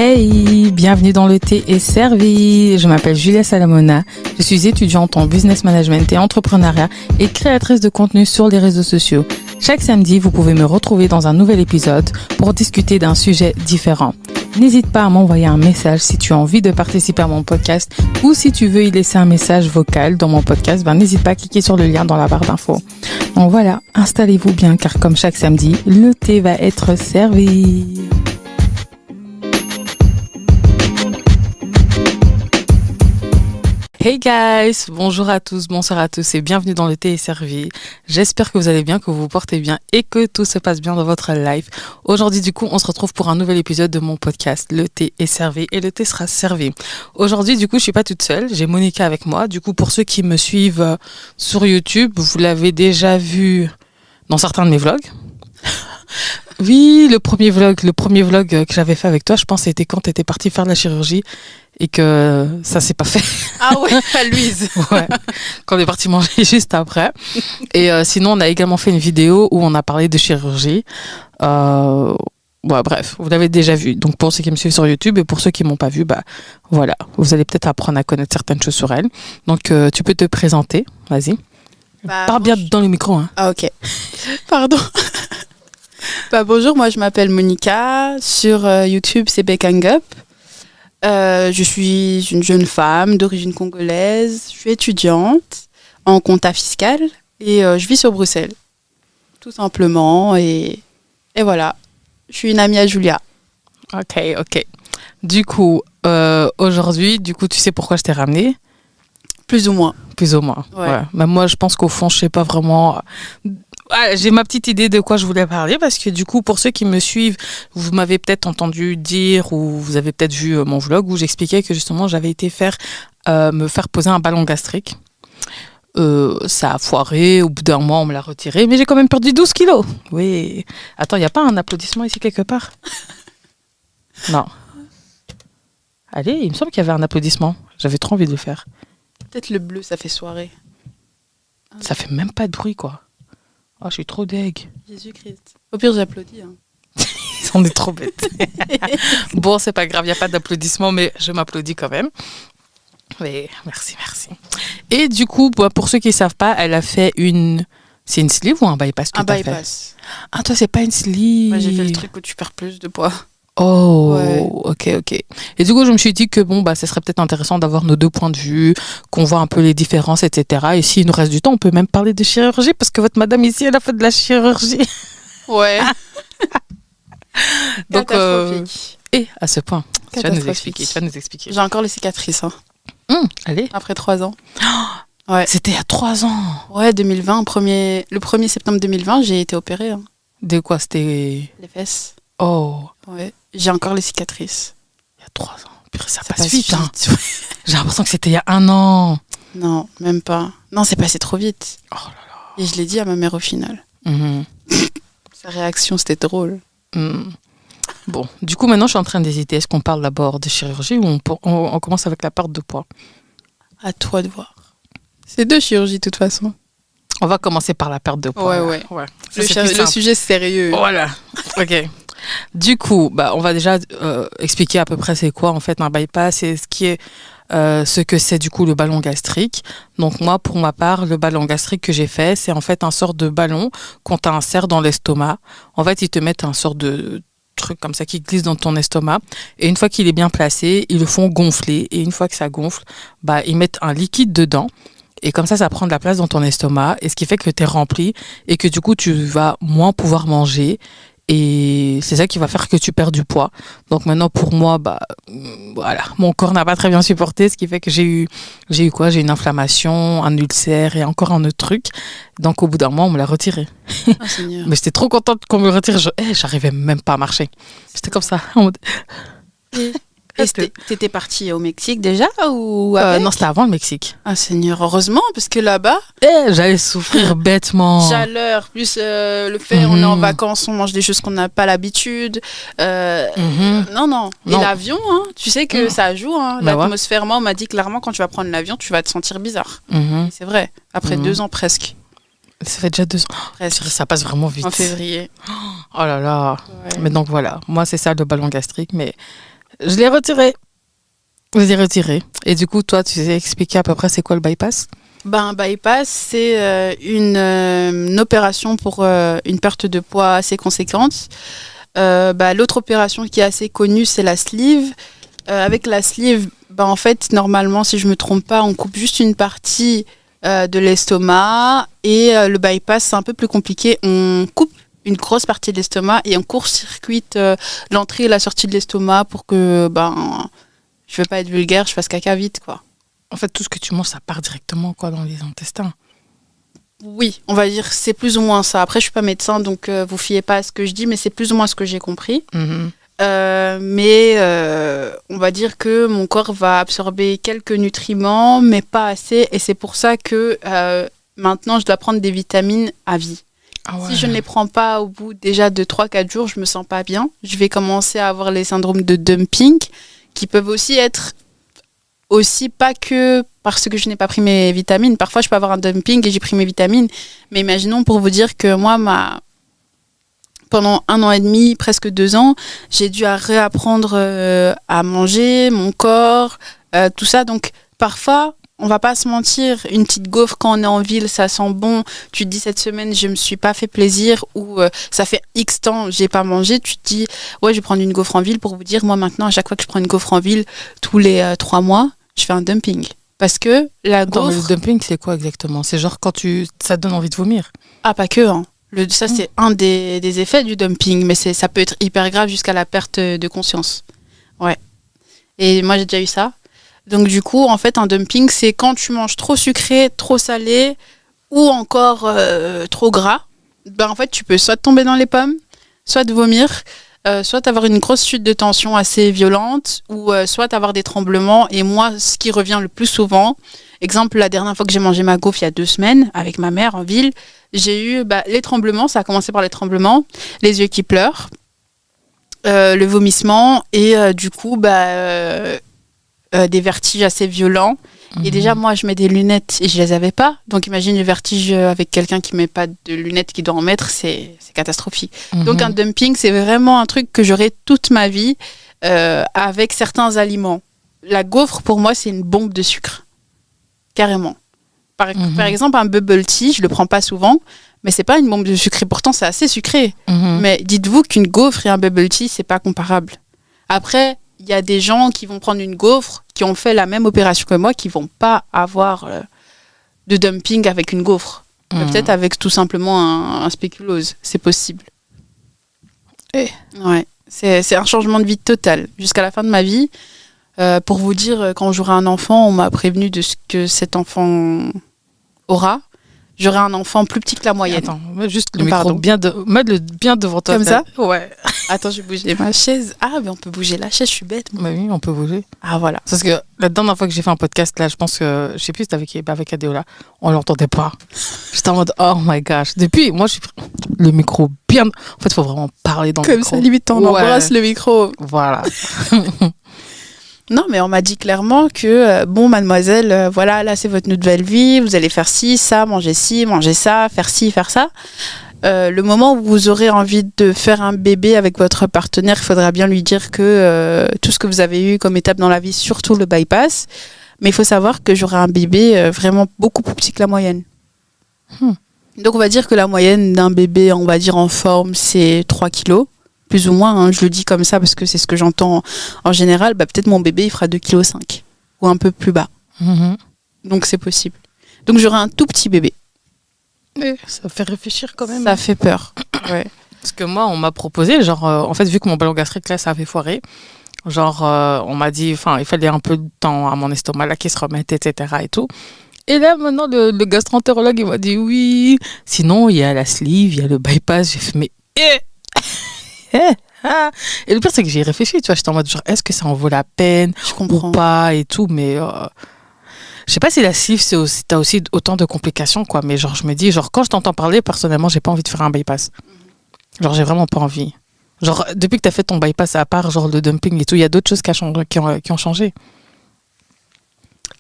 Hey, bienvenue dans Le thé est servi. Je m'appelle Julia Salamona. Je suis étudiante en business management et entrepreneuriat et créatrice de contenu sur les réseaux sociaux. Chaque samedi, vous pouvez me retrouver dans un nouvel épisode pour discuter d'un sujet différent. N'hésite pas à m'envoyer un message si tu as envie de participer à mon podcast ou si tu veux y laisser un message vocal dans mon podcast, n'hésite pas à cliquer sur le lien dans la barre d'infos. Donc voilà, installez-vous bien car comme chaque samedi, le thé va être servi. Hey guys, bonjour à tous, bonsoir à tous et bienvenue dans Le thé est servi. J'espère que vous allez bien, que vous vous portez bien et que tout se passe bien dans votre life. Aujourd'hui du coup, on se retrouve pour un nouvel épisode de mon podcast Le thé est servi et le thé sera servi. Aujourd'hui du coup, je suis pas toute seule, j'ai Monica avec moi. Du coup, pour ceux qui me suivent sur YouTube, vous l'avez déjà vu dans certains de mes vlogs. Oui, le premier vlog que j'avais fait avec toi, je pense c'était quand tu étais partie faire la chirurgie et que ça s'est pas fait. Ah ouais, à Louise. Ouais, quand on est parti manger juste après. Et sinon, on a également fait une vidéo où on a parlé de chirurgie. Ouais, bref, vous l'avez déjà vu. Donc pour ceux qui me suivent sur YouTube et pour ceux qui m'ont pas vu, voilà, vous allez peut-être apprendre à connaître certaines choses sur elle. Donc tu peux te présenter, vas-y. Parle bien dans le micro. Hein. Ah ok, pardon. Bonjour, moi je m'appelle Monica. Sur YouTube, c'est Beck and Up. Je suis une jeune femme d'origine congolaise. Je suis étudiante en compta fiscal et je vis sur Bruxelles, tout simplement. Et voilà, je suis une amie à Julia. Ok. Du coup, aujourd'hui, tu sais pourquoi je t'ai ramenée ? Plus ou moins. Ouais. Mais moi, je pense qu'au fond, je sais pas vraiment. J'ai ma petite idée de quoi je voulais parler parce que du coup, pour ceux qui me suivent, vous m'avez peut-être entendu dire ou vous avez peut-être vu mon vlog où j'expliquais que justement, j'avais été me faire poser un ballon gastrique. Ça a foiré, au bout d'un mois, on me l'a retiré, mais j'ai quand même perdu 12 kilos. Oui. Attends, il n'y a pas un applaudissement ici quelque part ? Non. Allez, il me semble qu'il y avait un applaudissement. J'avais trop envie de le faire. Peut-être le bleu, ça fait soirée. Ça fait même pas de bruit, quoi. Oh, je suis trop deg. Jésus-Christ. Au pire, j'applaudis. Hein. On est trop bêtes. Bon, c'est pas grave, il n'y a pas d'applaudissements, mais je m'applaudis quand même. Mais merci. Et du coup, pour ceux qui ne savent pas, elle a fait une... C'est une sleeve ou un bypass que tu as fait ? Un bypass. Ah, toi, c'est pas une sleeve. Moi, j'ai fait le truc où tu perds plus de poids. Oh, ouais. Ok. Et du coup, je me suis dit que ça serait peut-être intéressant d'avoir nos deux points de vue, qu'on voit un peu les différences, etc. Et s'il nous reste du temps, on peut même parler de chirurgie, parce que votre madame ici, elle a fait de la chirurgie. Ouais. Donc, et à ce point, tu vas nous expliquer. J'ai encore les cicatrices. Hein. Allez. Après 3 ans. Ouais. C'était il y a 3 ans. Ouais, 2020, le 1er septembre 2020, j'ai été opérée. Hein. De quoi c'était ? Les fesses. Oh. Ouais, j'ai encore les cicatrices. Il y a 3 ans. Purée, ça passe vite. Hein. J'ai l'impression que c'était il y a 1 an. Non, même pas. Non, c'est passé trop vite. Oh là là. Et je l'ai dit à ma mère au final. Sa réaction, c'était drôle. Bon, du coup, maintenant, je suis en train d'hésiter. Est-ce qu'on parle d'abord de chirurgie ou on commence avec la perte de poids ? À toi de voir. C'est 2 chirurgies, de toute façon. On va commencer par la perte de poids. Ouais. Le sujet sérieux. Voilà. Ok. Du coup, on va déjà expliquer à peu près c'est quoi en fait un bypass et ce que c'est du coup le ballon gastrique. Donc moi, pour ma part, le ballon gastrique que j'ai fait, c'est en fait un sort de ballon qu'on t'insère dans l'estomac. En fait, ils te mettent un sort de truc comme ça qui glisse dans ton estomac et une fois qu'il est bien placé, ils le font gonfler et une fois que ça gonfle, ils mettent un liquide dedans. Et comme ça prend de la place dans ton estomac et ce qui fait que tu es rempli et que du coup, tu vas moins pouvoir manger. Et c'est ça qui va faire que tu perds du poids. Donc maintenant, pour moi, voilà, mon corps n'a pas très bien supporté, ce qui fait que j'ai eu quoi ? J'ai une inflammation, un ulcère et encore un autre truc. Donc au bout d'un mois, on me l'a retiré. Oh, Seigneur. Mais j'étais trop contente qu'on me le retire. J'arrivais même pas à marcher. J'étais comme ça. En mode... Et t'étais partie au Mexique déjà ou avec Non, c'était avant le Mexique. Ah Seigneur, heureusement, parce que là-bas... j'allais souffrir bêtement. Chaleur, plus le fait, on est en vacances, on mange des choses qu'on n'a pas l'habitude. Non. Et l'avion, hein, tu sais que ça joue. Hein, l'atmosphère, moi, on m'a dit clairement, quand tu vas prendre l'avion, tu vas te sentir bizarre. Et c'est vrai, après 2 ans presque. Ça fait déjà 2 ans. Presque. Ça passe vraiment vite. En février. Oh là là. Ouais. Mais donc voilà, moi c'est ça le ballon gastrique, mais Je l'ai retiré. Je l'ai retiré. Et du coup, toi, tu sais expliquer à peu près c'est quoi le bypass? Un bypass, c'est une opération pour une perte de poids assez conséquente. L'autre opération qui est assez connue, c'est la sleeve. Avec la sleeve, en fait, normalement, si je me trompe pas, on coupe juste une partie de l'estomac. Et le bypass, c'est un peu plus compliqué. On coupe une grosse partie de l'estomac et on court-circuite l'entrée et la sortie de l'estomac pour que, je veux pas être vulgaire, je fasse caca vite, quoi. En fait, tout ce que tu manges, ça part directement quoi, dans les intestins. Oui, on va dire c'est plus ou moins ça. Après, je suis pas médecin, donc vous fiez pas à ce que je dis, mais c'est plus ou moins ce que j'ai compris. Mhm. On va dire que mon corps va absorber quelques nutriments, mais pas assez. Et c'est pour ça que maintenant, je dois prendre des vitamines à vie. Ah ouais. Si je ne les prends pas au bout déjà de 3-4 jours, je me sens pas bien. Je vais commencer à avoir les syndromes de dumping, qui peuvent aussi être pas que parce que je n'ai pas pris mes vitamines. Parfois, je peux avoir un dumping et j'ai pris mes vitamines. Mais imaginons pour vous dire que moi, pendant 1 an et demi, presque 2 ans, j'ai dû réapprendre à manger, mon corps, tout ça. Donc, parfois, on va pas se mentir, une petite gaufre quand on est en ville, ça sent bon. Tu te dis cette semaine, je me suis pas fait plaisir ou ça fait X temps, j'ai pas mangé. Tu te dis, ouais, je vais prendre une gaufre en ville. Pour vous dire, moi maintenant, à chaque fois que je prends une gaufre en ville, tous les 3 mois, je fais un dumping. Parce que la Attends, mais gaufre... le dumping, c'est quoi exactement? C'est genre quand ça te donne envie de vomir? Ah, pas que, hein. Ça, c'est un des effets du dumping, mais ça peut être hyper grave jusqu'à la perte de conscience. Ouais. Et moi, j'ai déjà eu ça. Donc, du coup, en fait, un dumping, c'est quand tu manges trop sucré, trop salé ou encore trop gras. En fait, tu peux soit tomber dans les pommes, soit vomir, soit avoir une grosse chute de tension assez violente ou soit avoir des tremblements. Et moi, ce qui revient le plus souvent, exemple, la dernière fois que j'ai mangé ma gaufre il y a 2 semaines avec ma mère en ville, j'ai eu les tremblements, ça a commencé par les tremblements, les yeux qui pleurent, le vomissement et du coup, des vertiges assez violents. Mhm. Et déjà, moi, je mets des lunettes et je les avais pas. Donc, imagine le vertige avec quelqu'un qui met pas de lunettes, qui doit en mettre, c'est catastrophique. Mhm. Donc, un dumping, c'est vraiment un truc que j'aurai toute ma vie avec certains aliments. La gaufre, pour moi, c'est une bombe de sucre. Carrément. Par exemple, un bubble tea, je le prends pas souvent, mais c'est pas une bombe de sucre. Et pourtant, c'est assez sucré. Mhm. Mais dites-vous qu'une gaufre et un bubble tea, c'est pas comparable. Après, il y a des gens qui vont prendre une gaufre, qui ont fait la même opération que moi, qui vont pas avoir de dumping avec une gaufre. Mais peut-être avec tout simplement un spéculose. C'est possible. Ouais. C'est un changement de vie total. Jusqu'à la fin de ma vie, pour vous dire, quand j'aurai un enfant, on m'a prévenu de ce que cet enfant aura. J'aurai un enfant plus petit que la moyenne. Attends, mets juste le micro bien devant toi. Comme ça? Ouais. Attends, je vais bouger ma chaise. Ah, mais on peut bouger la chaise, je suis bête. Bah oui, on peut bouger. Ah, voilà. Parce que la dernière fois que j'ai fait un podcast, là, je pense que, je sais plus si c'était avec Adéola, on l'entendait pas. J'étais en mode, oh my gosh. Depuis, moi, je suis le micro bien. En fait, il faut vraiment parler dans le micro. Comme ça, limite, on embrasse le micro. Voilà. Non, mais on m'a dit clairement que, bon, mademoiselle, voilà, là, c'est votre nouvelle vie, vous allez faire ci, ça, manger ça, faire ci, faire ça. Le moment où vous aurez envie de faire un bébé avec votre partenaire, il faudra bien lui dire que tout ce que vous avez eu comme étape dans la vie, surtout le bypass, mais il faut savoir que j'aurai un bébé vraiment beaucoup plus petit que la moyenne. Donc, on va dire que la moyenne d'un bébé, on va dire en forme, c'est 3 kilos. Plus ou moins, hein, je le dis comme ça parce que c'est ce que j'entends en général, peut-être mon bébé il fera 2,5 kg ou un peu plus bas. Donc c'est possible. Donc j'aurai un tout petit bébé. Et ça fait réfléchir quand même. Ça fait peur. Ouais. Parce que moi, on m'a proposé, genre, en fait, vu que mon ballon gastrique, là, ça avait foiré, genre, on m'a dit, enfin, il fallait un peu de temps à mon estomac, là, qu'il se remette, etc. et tout. Et là, maintenant, le gastro-entérologue, il m'a dit, oui, sinon, il y a la sleeve, il y a le bypass. J'ai fait, mais... Et le pire, c'est que j'y ai réfléchi, tu vois, j'étais en mode genre, est-ce que ça en vaut la peine ou pas et tout, mais je sais pas si la sleeve, t'as aussi autant de complications, quoi, mais genre, je me dis, genre, quand je t'entends parler, personnellement, j'ai pas envie de faire un bypass. Genre, j'ai vraiment pas envie. Genre, depuis que t'as fait ton bypass, à part genre le dumping et tout, il y a d'autres choses qui ont changé.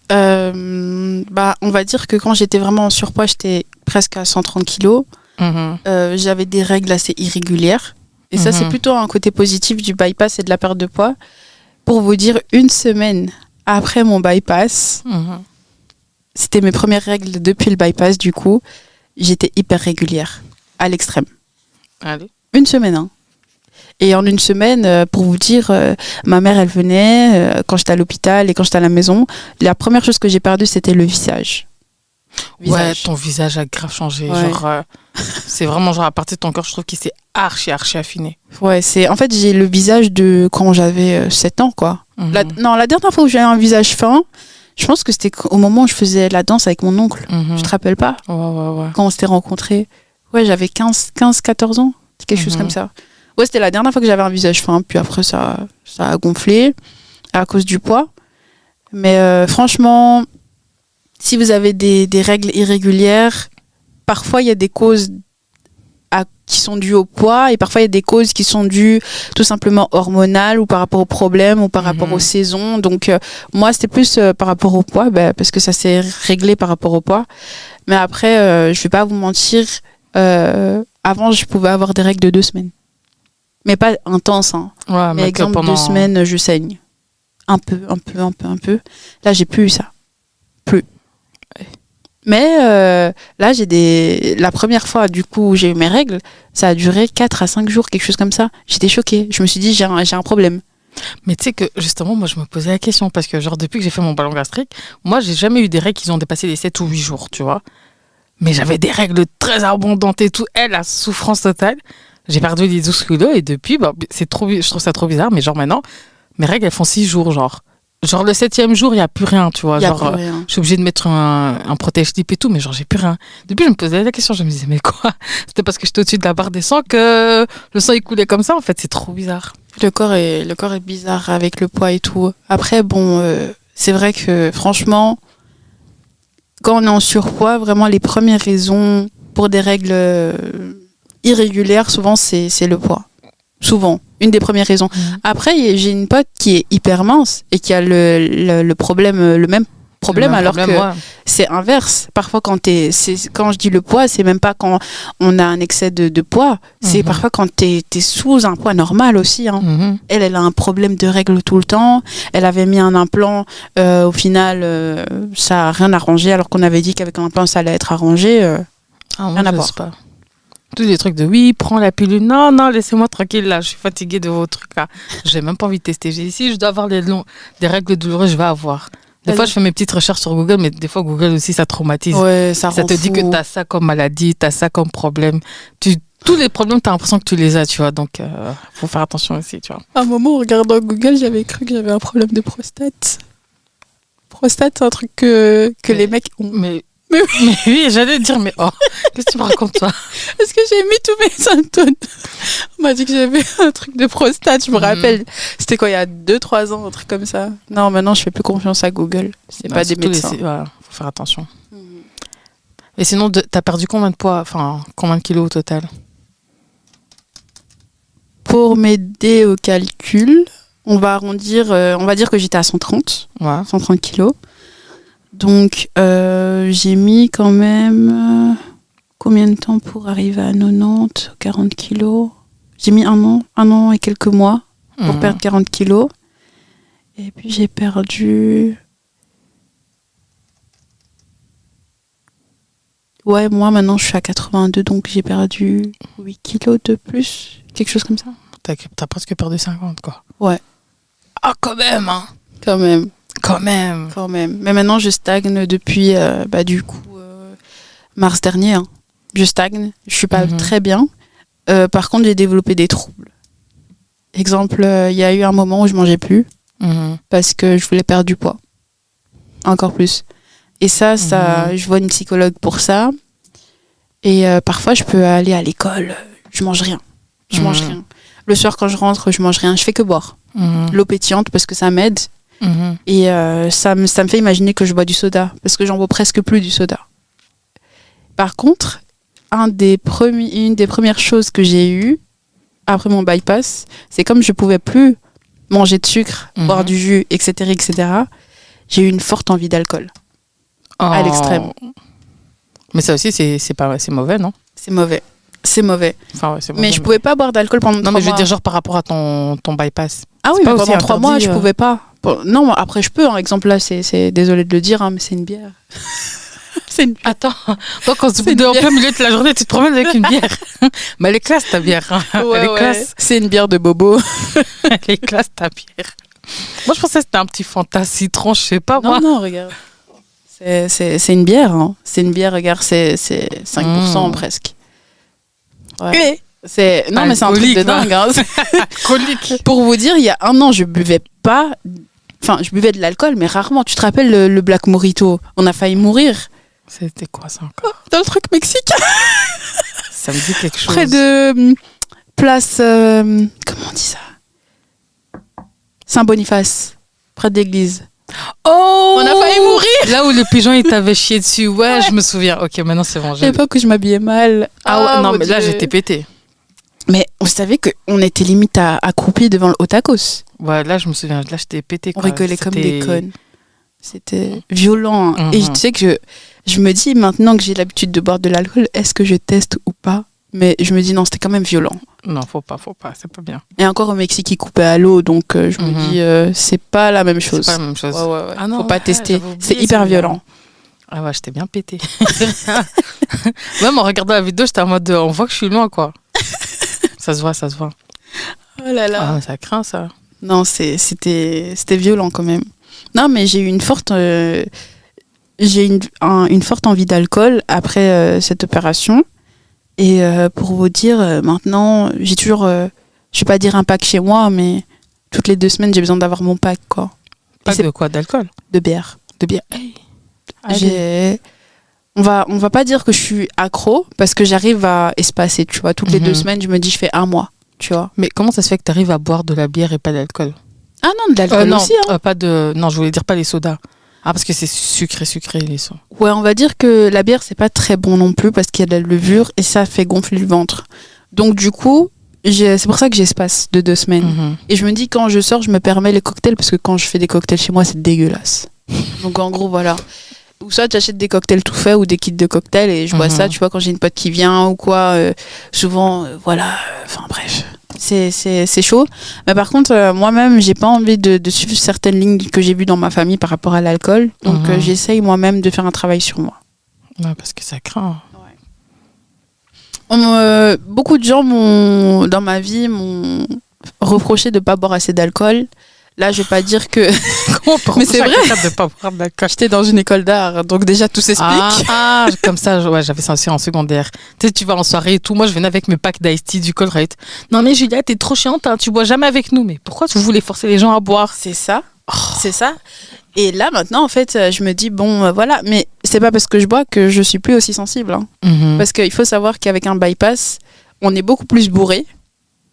On va dire que quand j'étais vraiment en surpoids, j'étais presque à 130 kilos. J'avais des règles assez irrégulières. Et ça, c'est plutôt un côté positif du bypass et de la perte de poids. Pour vous dire, une semaine après mon bypass, c'était mes premières règles depuis le bypass, du coup, j'étais hyper régulière, à l'extrême. Allez. Une semaine, hein. Et en une semaine, pour vous dire, ma mère, elle venait quand j'étais à l'hôpital et quand j'étais à la maison. La première chose que j'ai perdue, c'était le visage. Ouais, ton visage a grave changé. Ouais. Genre, c'est vraiment genre à partir de ton corps, je trouve qu'il s'est archi affiné. Ouais, en fait, j'ai le visage de quand j'avais 7 ans, quoi. La dernière fois où j'avais un visage fin, je pense que c'était au moment où je faisais la danse avec mon oncle. Je te rappelle pas? Ouais. Quand on s'était rencontrés. Ouais, j'avais 14 ans. Quelque chose comme ça. Ouais, c'était la dernière fois que j'avais un visage fin. Puis après, ça a gonflé à cause du poids. Mais franchement, si vous avez des règles irrégulières, parfois il y a des causes qui sont dues au poids et parfois il y a des causes qui sont dues tout simplement hormonales ou par rapport aux problèmes ou par rapport aux saisons. Donc moi c'était plus par rapport au poids parce que ça s'est réglé par rapport au poids. Mais après je vais pas vous mentir, avant je pouvais avoir des règles de 2 semaines. Mais pas intenses, hein. Ouais, mais exemple, pendant 2 semaines, je saigne. Un peu. Là, j'ai plus eu ça. Plus. Mais là, la première fois, du coup, où j'ai eu mes règles, ça a duré 4 à 5 jours, quelque chose comme ça. J'étais choquée. Je me suis dit, j'ai un problème. Mais tu sais que, justement, moi, je me posais la question, parce que, genre, depuis que j'ai fait mon ballon gastrique, moi, j'ai jamais eu des règles qui ont dépassé les 7 ou 8 jours, tu vois. Mais j'avais des règles très abondantes et tout. La souffrance totale. J'ai perdu les 12 kilos et depuis, je trouve ça trop bizarre, mais genre maintenant, mes règles, elles font 6 jours, genre. Genre le 7e jour, il n'y a plus rien, tu vois. Genre, je suis obligée de mettre un protège-slip et tout, mais genre, j'ai plus rien. Depuis, je me posais la question, je me disais, mais quoi? C'était parce que j'étais au-dessus de la barre des sangs que le sang, il coulait comme ça, en fait, c'est trop bizarre. Le corps est bizarre avec le poids et tout. Après, bon, c'est vrai que, franchement, quand on est en surpoids, vraiment, les premières raisons pour des règles irrégulière, souvent c'est le poids. Souvent, une des premières raisons. Après, j'ai une pote qui est hyper mince et qui a le problème, le même problème, alors que c'est inverse. Parfois, quand je dis le poids, c'est même pas quand on a un excès de poids, c'est parfois quand t'es sous un poids normal aussi. Hein. Elle a un problème de règles tout le temps. Elle avait mis un implant, au final, ça a rien arrangé, alors qu'on avait dit qu'avec un implant, ça allait être arrangé. Rien à voir. Tous les trucs de oui, prends la pilule. Non, laissez-moi tranquille là, je suis fatiguée de vos trucs là. J'ai même pas envie de tester. Si je dois avoir des règles douloureuses, je vais avoir. Des fois, je fais mes petites recherches sur Google, mais des fois, Google aussi, ça traumatise. Ouais, ça te dit que t'as ça comme maladie, t'as ça comme problème. Tous les problèmes, t'as l'impression que tu les as, tu vois. Donc, faut faire attention aussi, tu vois. À un moment, en regardant Google, j'avais cru que j'avais un problème de prostate. Prostate, c'est un truc que les mecs ont. Mais oui, j'allais te dire, mais qu'est-ce que tu me racontes, toi? Parce que j'ai mis tous mes symptômes. On m'a dit que j'avais un truc de prostate, je me rappelle. C'était quoi, il y a 2-3 ans, un truc comme ça. Non, maintenant, je fais plus confiance à Google. C'est pas des médecins. Voilà, faut faire attention. Et sinon, t'as perdu combien de poids, enfin, combien de kilos au total? Pour m'aider au calcul, on va arrondir, on va dire que j'étais à 130. Ouais. 130 kilos. Donc, j'ai mis quand même combien de temps pour arriver à 90, 40 kilos? J'ai mis un an et quelques mois pour perdre 40 kilos. Et puis, j'ai perdu... Ouais, moi, maintenant, je suis à 82, donc j'ai perdu 8 kilos de plus. Quelque chose comme ça. T'as presque perdu 50, quoi. Ouais. Ah, quand même, hein. Quand même. Quand même. Mais maintenant, je stagne depuis, du coup, mars dernier. Hein. Je stagne. Je suis pas très bien. Par contre, j'ai développé des troubles. Exemple, il y a eu un moment où je mangeais plus parce que je voulais perdre du poids. Encore plus. Et ça, je vois une psychologue pour ça. Et parfois, je peux aller à l'école. Je mange rien. Le soir, quand je rentre, je mange rien. Je fais que boire. L'eau pétillante parce que ça m'aide. Et ça me fait imaginer que je bois du soda parce que j'en bois presque plus du soda. Par contre, une des premières choses que j'ai eues après mon bypass, c'est comme je pouvais plus manger de sucre, boire du jus, etc., j'ai eu une forte envie d'alcool à l'extrême. Mais ça aussi, c'est mauvais, non? C'est mauvais. Enfin, ouais, c'est mauvais, mais je pouvais pas boire d'alcool pendant 3 mois. Non, mais je veux dire genre par rapport à ton bypass. Ah oui, C'est mais pas aussi pendant 3 mois, interdit, je pouvais pas. Non, après, je peux. Par exemple, là, c'est désolé de le dire, hein, mais c'est une bière. C'est une... Attends, donc on se C'est une dit en bière. plein milieu de la journée, tu te promènes avec une bière. Mais elle est classe ta bière. Hein. Ouais, Elle est ouais. classe. C'est une bière de bobo. Elle est classe ta bière. Moi, je pensais que c'était un petit Fanta citron, je sais pas moi. Non, regarde. C'est une bière. Hein. C'est une bière, regarde, c'est 5% presque. Ouais. Non, mais c'est un truc de Alcoolique, va. dingue. Hein. Colique. Pour vous dire, il y a un an, je buvais pas. Enfin, je buvais de l'alcool, mais rarement. Tu te rappelles le Black Mojito? On a failli mourir. C'était quoi ça encore? Dans le truc mexicain. Ça me dit quelque chose. Près de place. Comment on dit ça? Saint-Boniface. Près de l'église. Oh, On a failli mourir. Là où le pigeon il t'avait chié dessus. Ouais, je me souviens. Ok, maintenant c'est bon. À l'époque où je m'habillais mal. Ah ouais, non, mon mais là Dieu. j'étais pété. Mais vous savez qu'on était limite accroupis devant le Otakos. Ouais, là je me souviens. Là j'étais pété. On quoi. rigolait comme C'était- des connes. C'était violent. Hein. Et Mhm. tu sais que je me dis maintenant que j'ai l'habitude de boire de l'alcool, est-ce que je teste ou pas? Mais je me dis non, c'était quand même violent. Non, faut pas, c'est pas bien. Et encore au Mexique, ils coupaient à l'eau, donc je me dis c'est pas la même chose. C'est pas la même chose. Ouais. Ah non, Faut pas ouais, tester. j'avais oublié C'est hyper celui-là. violent. Ah ouais, j'étais bien pété. Même en regardant la vidéo, j'étais en mode on voit que je suis loin quoi. Ça se voit, ça se voit. Oh là là. Ah, mais ça craint ça. Non, c'était violent quand même. Non, mais j'ai eu une forte une forte envie d'alcool après cette opération. Et pour vous dire, maintenant, j'ai toujours, je vais pas dire un pack chez moi, mais toutes les 2 semaines, j'ai besoin d'avoir mon pack, quoi. Pas c'est- de quoi, d'alcool? De bière. De bière. Hey. Allez. On va pas dire que je suis accro, parce que j'arrive à espacer, tu vois. Toutes les 2 semaines, je me dis, je fais 1 mois, tu vois. Mais comment ça se fait que tu arrives à boire de la bière et pas d'alcool? Ah non, de l'alcool Non, aussi, hein. pas de. Non, je voulais dire pas les sodas. Ah, parce que c'est sucré, les sodas. Ouais, on va dire que la bière, c'est pas très bon non plus parce qu'il y a de la levure et ça fait gonfler le ventre. Donc, du coup, c'est pour ça que j'espace de 2 semaines. Mhm. Et je me dis, quand je sors, je me permets les cocktails parce que quand je fais des cocktails chez moi, c'est dégueulasse. Donc, en gros, voilà. Ou soit tu achètes des cocktails tout faits ou des kits de cocktails et je bois ça, tu vois, quand j'ai une pote qui vient ou quoi. Souvent, voilà. Enfin, bref. C'est chaud. Mais par contre, moi-même, j'ai pas envie de suivre certaines lignes que j'ai vues dans ma famille par rapport à l'alcool. Donc, j'essaye moi-même de faire un travail sur moi. Ouais, parce que ça craint. Beaucoup de gens dans ma vie m'ont reproché de pas boire assez d'alcool. Là, je vais pas dire que Comment on peut Mais c'est reprocher à vrai. quelqu'un de pas boire d'alcool? j'étais dans une école d'art, donc déjà tout s'explique. Comme ça, ouais, j'avais ça aussi en secondaire. Tu sais, tu vas en soirée et tout. Moi, je venais avec mes packs d'Ice Tea, du Colruyt. Non, mais Julia, t'es trop chiante, hein, tu bois jamais avec nous. Mais pourquoi vous voulez forcer les gens à boire? C'est ça. C'est ça. Et là, maintenant, en fait, je me dis, bon, voilà. Mais c'est pas parce que je bois que je suis plus aussi sensible. Hein. Mhm. Parce qu'il faut savoir qu'avec un bypass, on est beaucoup plus bourré,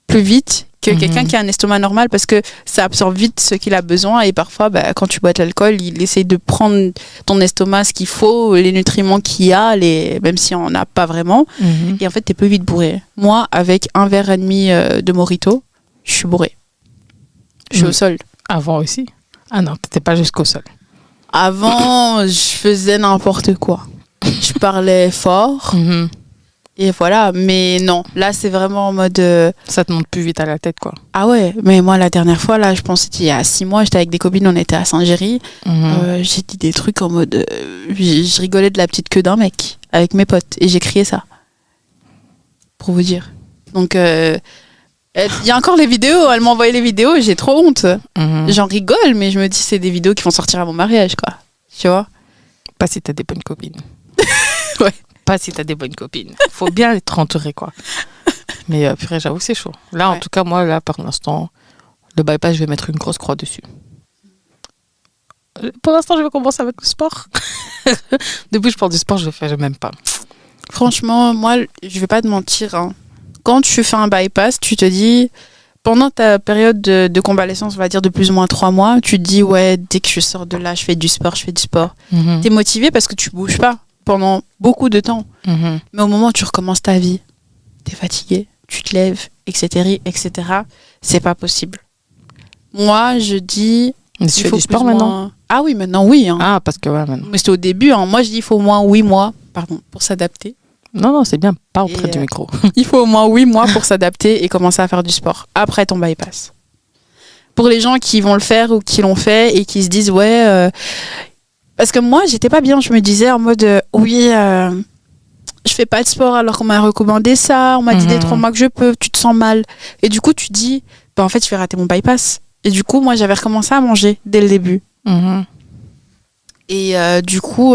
plus vite que quelqu'un qui a un estomac normal parce que ça absorbe vite ce qu'il a besoin. Et parfois, quand tu bois de l'alcool, il essaye de prendre ton estomac ce qu'il faut, les nutriments qu'il y a, même si on n'a pas vraiment. Mhm. Et en fait, t'es plus vite bourré. Moi, avec 1,5 verre de Mojito, je suis bourré. Je suis au sol. Avant aussi. Ah non, t'étais pas jusqu'au sol. Avant, je faisais n'importe quoi. Je parlais fort Mhm. et voilà. Mais non, là, c'est vraiment en mode... Ça te monte plus vite à la tête, quoi. Ah ouais, mais moi, la dernière fois, là, je pense que c'était il y a 6 mois, j'étais avec des copines, on était à Saint-Géry. Mhm. J'ai dit des trucs en mode... je rigolais de la petite queue d'un mec avec mes potes et j'ai crié ça. Pour vous dire. Donc... il y a encore les vidéos, elle m'a envoyé les vidéos, j'ai trop honte. Mhm. J'en rigole, mais je me dis c'est des vidéos qui vont sortir à mon mariage, quoi. Tu vois? Pas si t'as des bonnes copines. Ouais. Pas si t'as des bonnes copines. Faut bien être entouré, quoi. Mais purée, j'avoue, c'est chaud. Là, en Ouais. tout cas, moi, là, pour l'instant, le bypass, je vais mettre une grosse croix dessus. Pour l'instant, je vais commencer avec le sport. Depuis que je parle du sport, je fais même pas. Franchement, moi, je vais pas te mentir. Hein. Quand tu fais un bypass, tu te dis, pendant ta période de convalescence, on va dire de plus ou moins 3 mois, tu te dis, ouais, dès que je sors de là, je fais du sport. Mhm. T'es motivé parce que tu bouges pas pendant beaucoup de temps. Mhm. Mais au moment où tu recommences ta vie, t'es fatigué, tu te lèves, etc., etc., c'est pas possible. Moi, je dis... Mais tu il fais faut du sport plus ou maintenant? moins- Ah oui, maintenant, oui. Hein. Ah, parce que ouais, maintenant. Mais c'était au début. Hein. Moi, je dis il faut au moins 8 mois pour s'adapter. Non, non, c'est bien, pas auprès Et, du micro. Il faut au moins 8 mois pour s'adapter et commencer à faire du sport après ton bypass. pour les gens qui vont le faire ou qui l'ont fait et qui se disent ouais. Parce que moi, j'étais pas bien. Je me disais en mode oui, je fais pas de sport alors qu'on m'a recommandé ça. On m'a dit dès 3 mois que je peux. Tu te sens mal. Et du coup, tu te dis, bah, en fait, je vais rater mon bypass. Et du coup, moi, j'avais recommencé à manger dès le début. Et du coup,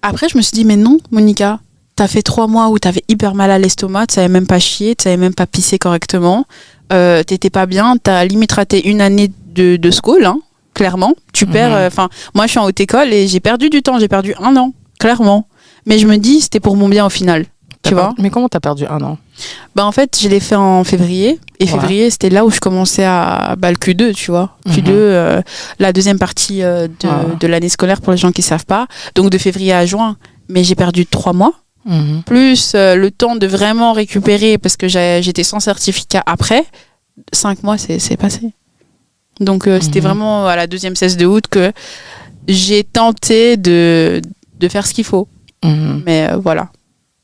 après, je me suis dit, mais non, Monica, t'as fait 3 mois où t'avais hyper mal à l'estomac, tu savais même pas chier, tu savais même pas pisser correctement, t'étais pas bien, t'as limite raté une année de school, hein, clairement. Tu perds, moi je suis en haute école et j'ai perdu du temps, j'ai perdu 1 an, clairement. Mais je me dis, c'était pour mon bien au final. Tu vois ? Mais comment t'as perdu 1 an ? Bah en fait, je l'ai fait en février. Et février, c'était là où je commençais à le Q2, tu vois. Q2, la deuxième partie de l'année scolaire pour les gens qui ne savent pas. Donc de février à juin. Mais j'ai perdu 3 mois. Plus le temps de vraiment récupérer parce que j'étais sans certificat après. 5 mois, c'est passé. Donc c'était vraiment à la deuxième 16 de août que j'ai tenté de faire ce qu'il faut. Mais voilà.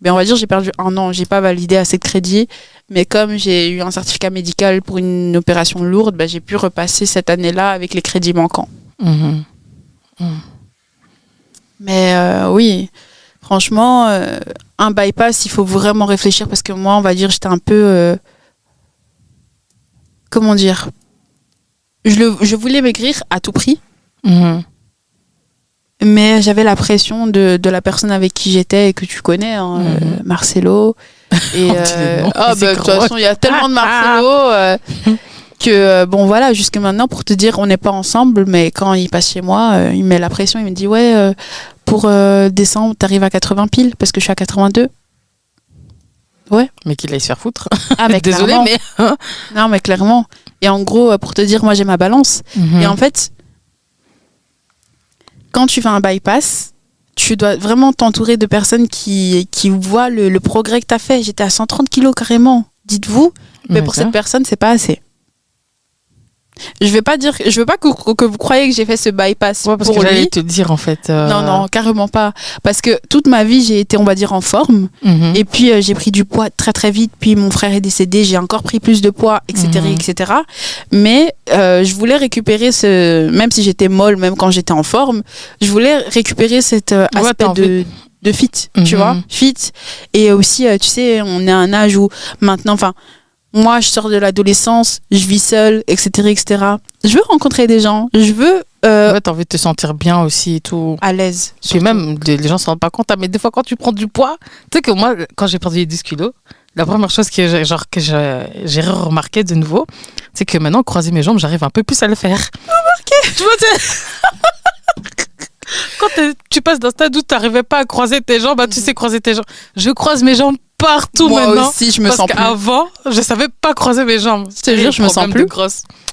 Mais on va dire j'ai perdu 1 an, j'ai pas validé assez de crédits, mais comme j'ai eu un certificat médical pour une opération lourde, bah, j'ai pu repasser cette année-là avec les crédits manquants. Mais oui, franchement, un bypass, il faut vraiment réfléchir parce que moi, on va dire, j'étais un peu... comment dire ? Je voulais maigrir à tout prix. Mais j'avais la pression de la personne avec qui j'étais et que tu connais, hein, Marcelo. Et de toute façon, il y a tellement de Marcelo que, bon voilà, jusque maintenant, pour te dire, on n'est pas ensemble, mais quand il passe chez moi, il met la pression, il me dit, ouais, pour décembre, t'arrives à 80 piles, parce que je suis à 82. Ouais. Mais qu'il aille se faire foutre. Ah, mais désolé, mais... non, mais clairement. Et en gros, pour te dire, moi, j'ai ma balance. Et en fait... Quand tu fais un bypass, tu dois vraiment t'entourer de personnes qui voient le progrès que tu as fait. J'étais à 130 kilos carrément, dites-vous. Mais pour cette personne, c'est pas assez. Je veux pas que vous croyez que j'ai fait ce bypass parce pour que lui. j'allais te dire en fait. Non, carrément pas. Parce que toute ma vie, j'ai été, on va dire, en forme. Et puis, j'ai pris du poids très très vite. Puis, mon frère est décédé. J'ai encore pris plus de poids, etc. etc. Mais je voulais récupérer même si j'étais molle, même quand j'étais en forme, je voulais récupérer cet aspect de fit, tu vois. Fit. Et aussi, tu sais, on est à un âge où maintenant, moi, je sors de l'adolescence, je vis seule, etc., etc. Je veux rencontrer des gens, je veux... t'as envie de te sentir bien aussi et tout. À l'aise. Puis même, les gens ne se rendent pas compte, mais des fois, quand tu prends du poids, tu sais que moi, quand j'ai perdu les 10 kilos, la première chose que j'ai remarqué de nouveau, c'est que maintenant, croiser mes jambes, j'arrive un peu plus à le faire. Remarqué. Tu vois, quand tu passes d'un stade où tu n'arrivais pas à croiser tes jambes, tu sais croiser tes jambes. Je croise mes jambes partout maintenant. Moi aussi, je me sens plus. Parce qu'avant, je savais pas croiser mes jambes. Je te jure, je me sens plus.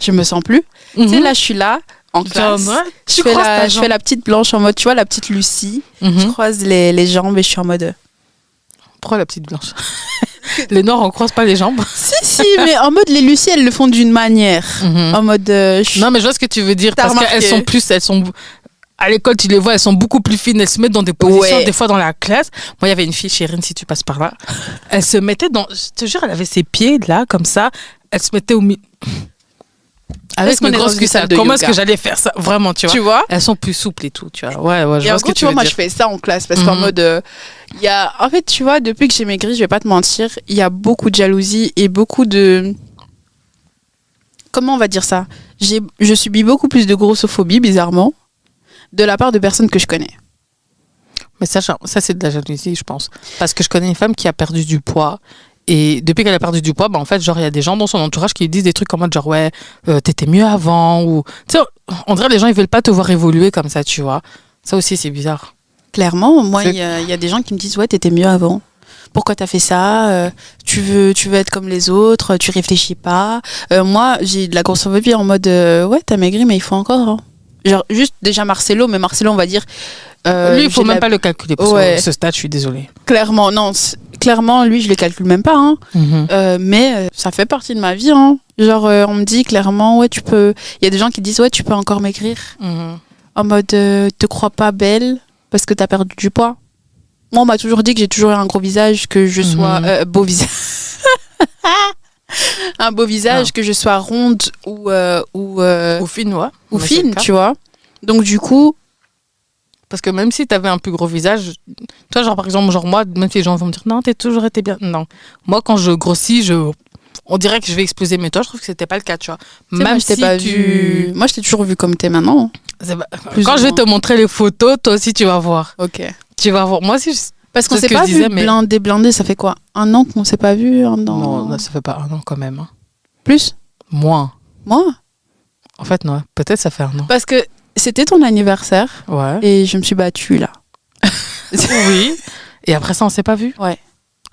Je me sens plus. Tu sais, là, je suis là, en classe. Je fais la petite blanche en mode, tu vois, la petite Lucie. Je croise les jambes et je suis en mode... Pourquoi la petite blanche? Les noirs, on croise pas les jambes. Si, mais en mode, les Lucie, elles le font d'une manière. En mode... Non, mais je vois ce que tu veux dire. Parce qu'elles sont... À l'école, tu les vois, elles sont beaucoup plus fines. Elles se mettent dans des positions, des fois dans la classe. Moi, il y avait une fille, Chérine, si tu passes par là. Elle se mettait dans... Je te jure, elle avait ses pieds là, comme ça. Elle se mettait au milieu... Avec mes grosses cuisses. Comment est-ce que j'allais faire ça? Vraiment, tu vois. Elles sont plus souples et tout, tu vois. Ouais, je vois ce que tu veux dire. Moi, je fais ça en classe parce qu'en mode... En fait, tu vois, depuis que j'ai maigri, je vais pas te mentir, il y a beaucoup de jalousie et beaucoup de... Comment on va dire ça? Je subis beaucoup plus de grossophobie, bizarrement, de la part de personnes que je connais. Mais ça c'est de la jalousie, je pense. Parce que je connais une femme qui a perdu du poids. Et depuis qu'elle a perdu du poids, en fait, genre, il y a des gens dans son entourage qui lui disent des trucs comme genre, ouais, t'étais mieux avant. Ou, tu sais, on dirait les gens, ils veulent pas te voir évoluer comme ça, tu vois. Ça aussi, c'est bizarre. Clairement, moi, il y a des gens qui me disent, ouais, t'étais mieux avant. Pourquoi t'as fait ça? Tu veux être comme les autres, tu réfléchis pas. Moi, j'ai de la grossophobie en mode, ouais, t'as maigri, mais il faut encore. Hein. Genre, juste déjà Marcelo, mais Marcelo, on va dire... lui, il faut même pas le calculer pour ce stade, je suis désolée. Clairement, non. Clairement, lui, je le calcule même pas. Hein. Mais ça fait partie de ma vie. Hein. Genre, on me dit clairement, ouais, tu peux... Il y a des gens qui disent, ouais, tu peux encore maigrir. En mode, te crois pas belle parce que t'as perdu du poids. Moi, on m'a toujours dit que j'ai toujours eu un gros visage, que je sois... beau visage. un beau visage, que je sois ronde ou fine, ouais. ou Mais c'est fine, le cas. tu vois. Donc du coup, Parce que même si t'avais un plus gros visage, toi, genre, par exemple, genre moi, même si les gens vont me dire, non, t'as toujours été bien. Non. Moi, quand je grossis, on dirait que je vais exploser. Mais toi, je trouve que c'était pas le cas, tu vois. tu sais, Même moi, je t'ai si pas tu... vu. Moi, je t'ai toujours vu comme t'es maintenant. C'est pas- Plus Quand ou je vais moins. te montrer les photos, toi aussi, tu vas voir. Ok. Tu vas voir. Moi aussi, Parce qu'on C'est s'est ce que pas je disais, vu mais- blindé. Ça fait quoi? 1 an qu'on s'est pas vu? Un an? non, ça fait pas 1 an quand même. Hein. Plus? Moins. Moi? En fait, non. Peut-être ça fait 1 an. Parce que c'était ton anniversaire Ouais. et je me suis battue là. Oui. Et après ça, on s'est pas vu. Ouais.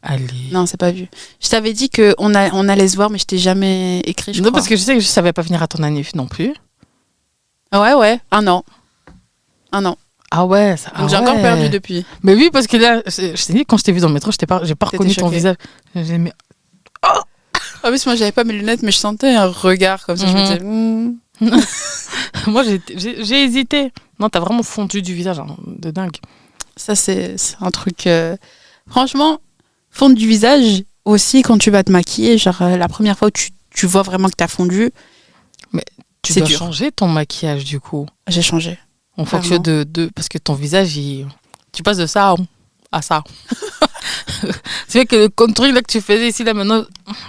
Allez. Non, c'est pas vu. Je t'avais dit qu'on allait se voir, mais je t'ai jamais écrit, je Non, crois. parce que je sais que je savais pas venir à ton anniv non plus. Ouais, 1 an. 1 an. Ah ouais. Ça... Donc j'ai encore perdu depuis. Mais oui, parce que là, je t'ai dit, quand je t'ai vu dans le métro, j'ai pas reconnu ton choquée. visage. J'ai mis... En plus, moi, j'avais pas mes lunettes, mais je sentais un regard comme ça. Je me disais, Moi, j'ai hésité. Non, t'as vraiment fondu du visage, hein, de dingue. ça, c'est un truc. Franchement, fondre du visage aussi quand tu vas te maquiller. Genre, la première fois où tu vois vraiment que t'as fondu, Tu C'est dois dur. changer ton maquillage, du coup. j'ai changé. En fonction de... Parce que ton visage, tu passes de ça à ça. C'est vrai que le contouring là, que tu faisais ici, là, maintenant,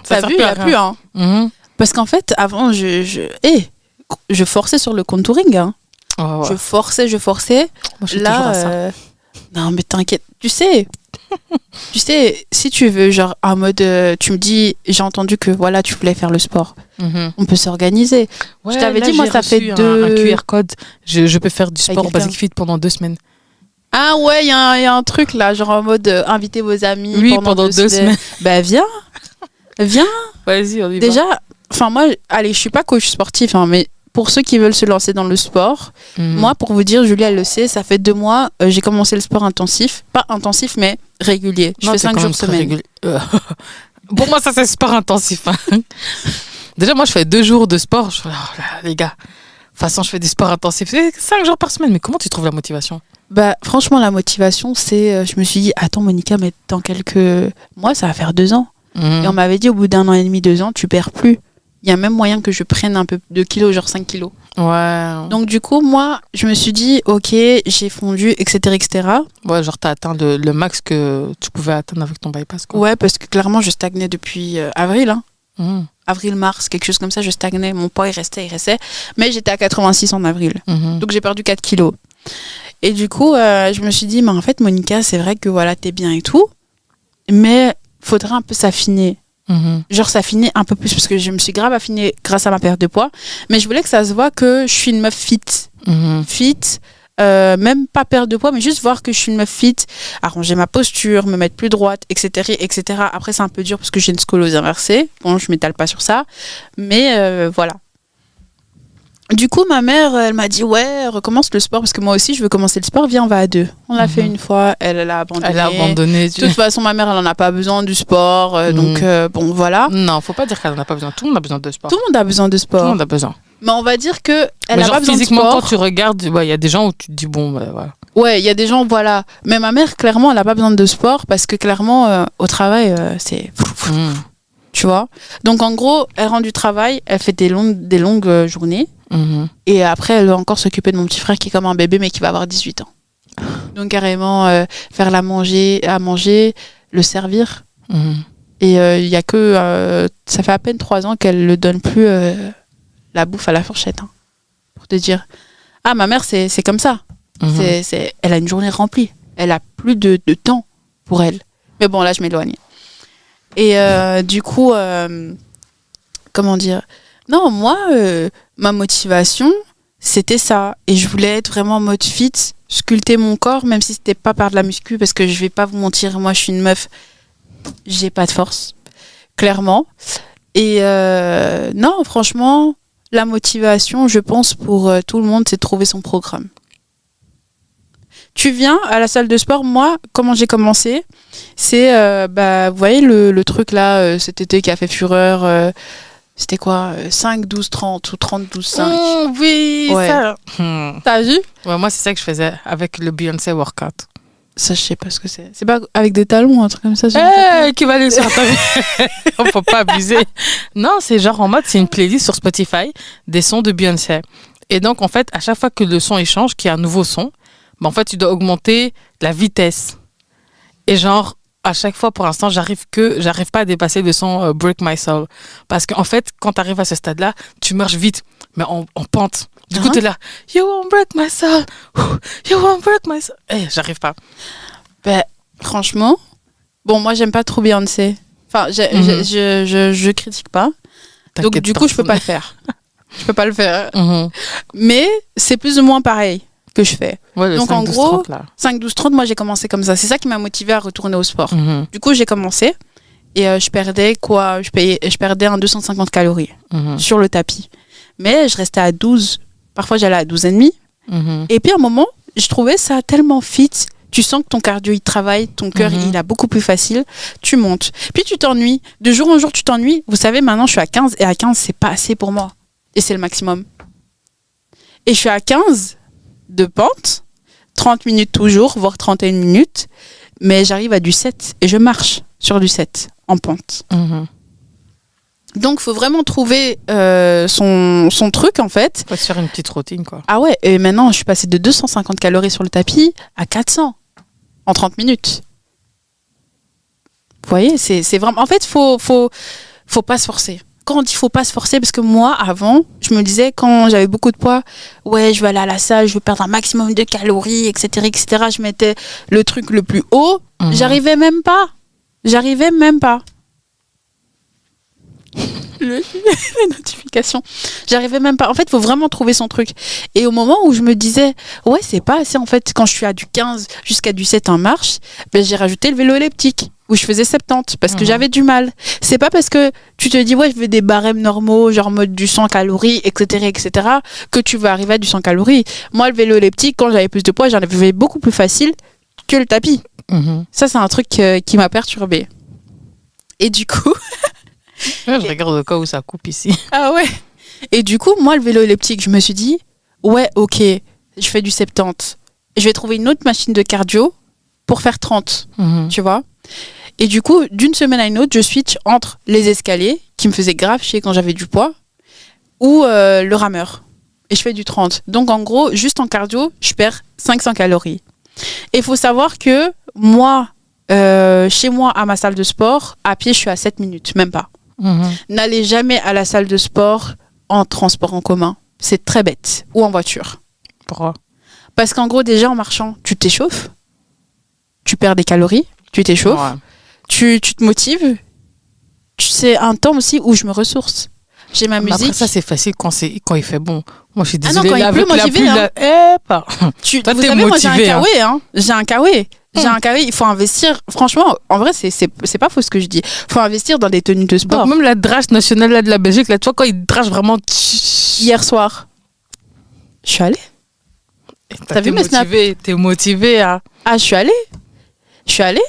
ça T'as sert vu, il plus n'y à a rien. plus, hein. Mhm. Parce qu'en fait, avant, je forçais sur le contouring, hein. Ouais, ouais. Je forçais. Moi, je suis toujours Là, à ça. non, mais t'inquiète. Tu sais, si tu veux, genre, en mode, tu me dis, j'ai entendu que voilà, tu voulais faire le sport. Mhm. On peut s'organiser. Ouais, Je t'avais là, dit, moi, j'ai ça fait reçu deux- un QR code. Je peux faire du Avec sport quelqu'un. Basic Fit pendant 2 semaines. Ah ouais, il y a un truc là, genre en mode, inviter vos amis Oui, pendant 2 semaines. Bah, viens. Vas-y, on y va. Déjà, enfin, moi, allez, je suis pas coach sportif, hein, mais pour ceux qui veulent se lancer dans le sport, Mhm. moi, pour vous dire, Julie, elle le sait, ça fait 2 mois, j'ai commencé le sport intensif. Pas intensif, mais régulier. Je Non, fais t'es 5 quand jours même très semaine. régulier. Pour moi, ça, c'est sport intensif. Hein. Déjà, moi, je fais 2 jours de sport. Je fais, oh là, les gars, de toute façon, je fais du sport intensif. C'est 5 jours par semaine. Mais comment tu trouves la motivation? Bah, franchement, la motivation, c'est. Je me suis dit, attends, Monica, mais dans quelques mois, ça va faire 2 ans. Mhm. Et on m'avait dit, au bout d'1 an et demi, 2 ans, tu perds plus. Il y a même moyen que je prenne un peu de kilos, genre 5 kilos. Ouais. Donc, du coup, moi, je me suis dit, ok, j'ai fondu, etc., etc. Ouais, genre, t'as atteint le max que tu pouvais atteindre avec ton bypass, quoi. Ouais, parce que clairement, je stagnais depuis avril, hein. Mhm. Avril-mars, quelque chose comme ça, je stagnais. Mon poids, il restait. Mais j'étais à 86 en avril. Mhm. Donc, j'ai perdu 4 kilos. Et du coup, je me suis dit, mais en fait, Monica, c'est vrai que voilà, t'es bien et tout. Mais faudrait un peu s'affiner. Mhm. Genre s'affiner un peu plus parce que je me suis grave affinée grâce à ma perte de poids. Mais je voulais que ça se voit que je suis une meuf fit. Mhm. Fit, même pas perdre de poids, mais juste voir que je suis une meuf fit, arranger ma posture, me mettre plus droite, etc. etc. Après, c'est un peu dur parce que j'ai une scoliose inversée. Bon, je m'étale pas sur ça. Mais voilà. Du coup, ma mère, elle m'a dit, ouais, recommence le sport parce que moi aussi, je veux commencer le sport. Viens, on va à 2. On l'a fait une fois, elle a abandonné. Elle a abandonné. De toute façon, ma mère, elle en a pas besoin du sport. Donc, bon, voilà. Non, faut pas dire qu'elle en a pas besoin. Tout le monde a besoin de sport. Tout le monde a besoin de Tout sport. le monde a besoin. Mais on va dire que elle Mais a genre, pas besoin de physiquement, sport. quand tu regardes, il y a des gens où tu te dis, bon, bah, voilà. Ouais, il y a des gens, voilà. Mais ma mère, clairement, elle a pas besoin de sport parce que clairement, au travail, c'est... Mhm. Tu vois. Donc, en gros, elle rentre du travail, elle fait des longues journées. Mhm. Et après, elle va encore s'occuper de mon petit frère qui est comme un bébé, mais qui va avoir 18 ans. Donc, carrément, faire à manger, le servir. Mhm. Et il y a que... ça fait à peine 3 ans qu'elle ne donne plus la bouffe à la fourchette. Hein, pour te dire. Ah, ma mère, c'est comme ça. Mhm. Elle a une journée remplie. Elle a plus de temps pour elle. Mais bon, là, je m'éloigne. Et du coup, comment dire? Non, moi, ma motivation, c'était ça. Et je voulais être vraiment en mode fit, sculpter mon corps, même si c'était pas par de la muscu, parce que je vais pas vous mentir, moi, je suis une meuf, j'ai pas de force, clairement. Et non, franchement, la motivation, je pense, pour tout le monde, c'est de trouver son programme. Tu viens à la salle de sport, moi, comment j'ai commencé, c'est, vous voyez le truc là, cet été qui a fait fureur, c'était quoi 5, 12, 30 ou 30, 12, 5. Oui, Ouais. ça. T'as vu? Ouais, moi, c'est ça que je faisais avec le Beyoncé workout. Ça, je sais pas ce que c'est. C'est pas avec des talons, un truc comme ça. Qui va aller sur ta faut pas abuser. Non, c'est genre en mode, c'est une playlist sur Spotify des sons de Beyoncé. Et donc, en fait, à chaque fois que le son il change, qu'il y a un nouveau son, en fait, tu dois augmenter la vitesse. Et genre, à chaque fois, pour l'instant, j'arrive pas à dépasser le son Break My Soul. Parce qu'en fait, quand tu arrives à ce stade-là, tu marches vite, mais en pente. Du coup, t'es là, you won't break my soul, you won't break my soul. J'arrive pas. Ben, franchement, bon, moi, j'aime pas trop Beyoncé. Enfin, je critique pas. Donc, du coup, je peux pas le faire. Je peux pas le faire. Mais c'est plus ou moins pareil que je fais. Ouais, donc, 5, en 12, gros, 30, 5, 12, 30, moi, j'ai commencé comme ça. C'est ça qui m'a motivée à retourner au sport. Du coup, j'ai commencé et je perdais quoi? Je perdais un 250 calories sur le tapis. Mais je restais à 12. Parfois, j'allais à 12,5. Et puis, à un moment, je trouvais ça tellement fit. Tu sens que ton cardio, il travaille, ton cœur, il a beaucoup plus facile. Tu montes. Puis, tu t'ennuies. De jour en jour, tu t'ennuies. Vous savez, maintenant, je suis à 15. Et à 15, c'est pas assez pour moi. Et c'est le maximum. Et je suis à 15 de pente. 30 minutes toujours, voire 31 minutes. Mais j'arrive à du 7. Et je marche sur du 7 en pente. Donc, il faut vraiment trouver son truc, en fait. Faut se faire une petite routine, quoi. Ah ouais, et maintenant, je suis passée de 250 calories sur le tapis à 400 en 30 minutes. Vous voyez, c'est vraiment... En fait, faut pas se forcer. Quand on dit faut pas se forcer, parce que moi, avant, je me disais, quand j'avais beaucoup de poids, ouais, je vais aller à la salle, je veux perdre un maximum de calories, etc., etc. Je mettais le truc le plus haut. J'arrivais même pas. Les notifications. J'arrivais même pas. En fait, il faut vraiment trouver son truc. Et au moment où je me disais, ouais, c'est pas assez, en fait, quand je suis à du 15 jusqu'à du 7 en marche, ben, j'ai rajouté le vélo elliptique, où je faisais 70, parce que j'avais du mal. C'est pas parce que tu te dis, ouais, je veux des barèmes normaux, genre mode du 100 calories, etc., etc., que tu vas arriver à du 100 calories. Moi, le vélo elliptique, quand j'avais plus de poids, j'en avais beaucoup plus facile que le tapis. Ça, c'est un truc qui m'a perturbée. Et du coup... Je regarde au cas où ça coupe ici. Ah ouais. Et du coup, moi, le vélo elliptique, je me suis dit, ouais, ok, je fais du 70. Je vais trouver une autre machine de cardio pour faire 30, tu vois. Et du coup, d'une semaine à une autre, je switch entre les escaliers, qui me faisaient grave chier quand j'avais du poids, ou le rameur. Et je fais du 30. Donc, en gros, juste en cardio, je perds 500 calories. Et il faut savoir que moi, chez moi, à ma salle de sport, à pied, je suis à 7 minutes, même pas. N'allez jamais à la salle de sport en transport en commun. C'est très bête. Ou en voiture. Pourquoi? Parce qu'en gros, déjà en marchant, tu t'échauffes. Tu perds des calories. Tu t'échauffes. Ouais. Tu te motives. C'est un temps aussi où je me ressource. J'ai ma musique. Après ça, c'est facile quand il fait bon. Moi, je suis désolée. Ah non, quand il pleut, moi, j'y vais. Toi, vous savez, moi, j'ai un kawé. J'ai un kawé. Il faut investir. Franchement, en vrai, c'est pas faux ce que je dis. Il faut investir dans des tenues de sport. Donc, même la drache nationale là, de la Belgique, là, tu vois, quand ils drachent vraiment. Hier soir, je suis allée. T'as vu mes snaps? T'es motivée à. Ah, je suis allée.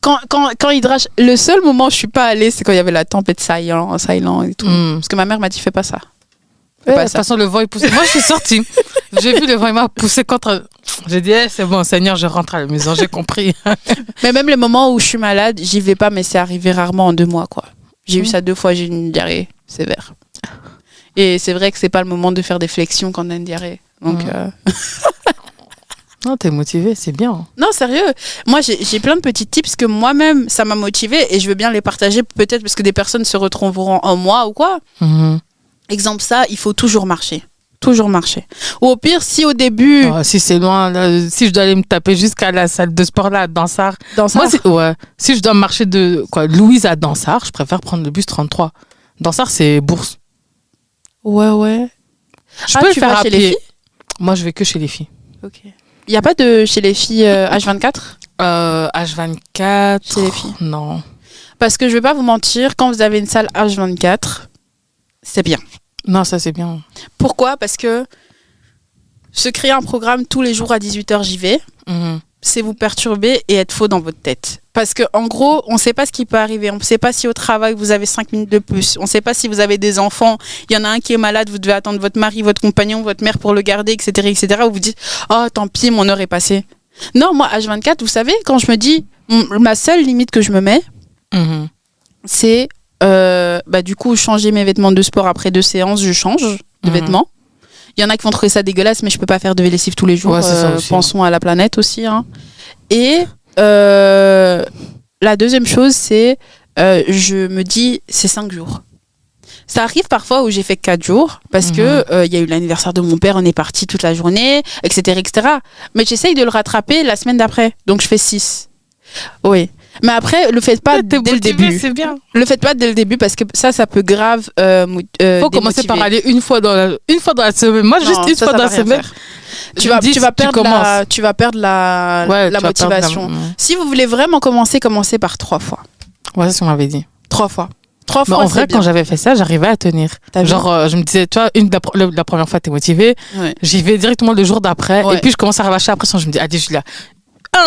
Quand ils drachent, le seul moment où je suis pas allée, c'est quand il y avait la tempête Ceylan et tout. Parce que ma mère m'a dit, fais pas ça. De toute façon, le vent, il pousse. Moi, je suis sortie. J'ai vu le vent, il m'a poussé contre. J'ai dit, c'est bon, Seigneur, je rentre à la maison, j'ai compris. Mais même les moments où je suis malade, j'y vais pas, mais c'est arrivé rarement en 2 mois, quoi. J'ai eu ça 2 fois, j'ai eu une diarrhée sévère. Et c'est vrai que c'est pas le moment de faire des flexions quand on a une diarrhée. Donc. Non, t'es motivée, c'est bien. Non, sérieux. Moi, j'ai plein de petits tips que moi-même, ça m'a motivée et je veux bien les partager, peut-être parce que des personnes se retrouveront en moi ou quoi. Exemple, ça, il faut toujours marcher. Toujours marcher. Ou au pire, si au début... si c'est loin, là, si je dois aller me taper jusqu'à la salle de sport là, à Dansart. Moi, si je dois marcher de Louise à Dansart, je préfère prendre le bus 33. Dansart, c'est Bourse. Ouais. Je peux le faire à pied. Les filles. Moi, je vais que chez les filles. Ok. Il n'y a pas de chez les filles H24 H24 chez les filles. Non. Parce que je ne vais pas vous mentir, quand vous avez une salle H24, c'est bien. Non, ça c'est bien. Pourquoi? Parce que se créer un programme tous les jours à 18h, j'y vais. C'est vous perturber et être faux dans votre tête. Parce qu'en gros, on ne sait pas ce qui peut arriver. On ne sait pas si au travail, vous avez 5 minutes de plus. On ne sait pas si vous avez des enfants. Il y en a un qui est malade, vous devez attendre votre mari, votre compagnon, votre mère pour le garder, etc. etc. Ou vous dites, oh, tant pis, mon heure est passée. Non, moi, H24, vous savez, quand je me dis, ma seule limite que je me mets, c'est, du coup, changer mes vêtements de sport après 2 séances, je change de vêtements. Il y en a qui vont trouver ça dégueulasse, mais je peux pas faire de lessive tous les jours. Ouais, c'est ça aussi, pensons à la planète aussi. Hein. Et la deuxième chose, c'est, je me dis, c'est 5 jours. Ça arrive parfois où j'ai fait 4 jours parce que il y a eu l'anniversaire de mon père, on est parti toute la journée, etc., etc. Mais j'essaye de le rattraper la semaine d'après, donc je fais 6. Oui. Mais après, le faites pas dès le début. C'est bien. Le faites pas dès le début parce que ça peut grave. Faut commencer par aller une fois dans la semaine. Moi, Non, juste une fois dans la semaine. Tu vas perdre la motivation. Si vous voulez vraiment commencer par 3 fois. Ouais, c'est ce qu'on m'avait dit. 3 fois. Mais en vrai, quand j'avais fait ça, j'arrivais à tenir. Genre, je me disais, tu vois, la première fois, t'es motivée. Ouais. J'y vais directement le jour d'après. Ouais. Et puis, je commence à rabâcher après. Je me dis, allez, Julia,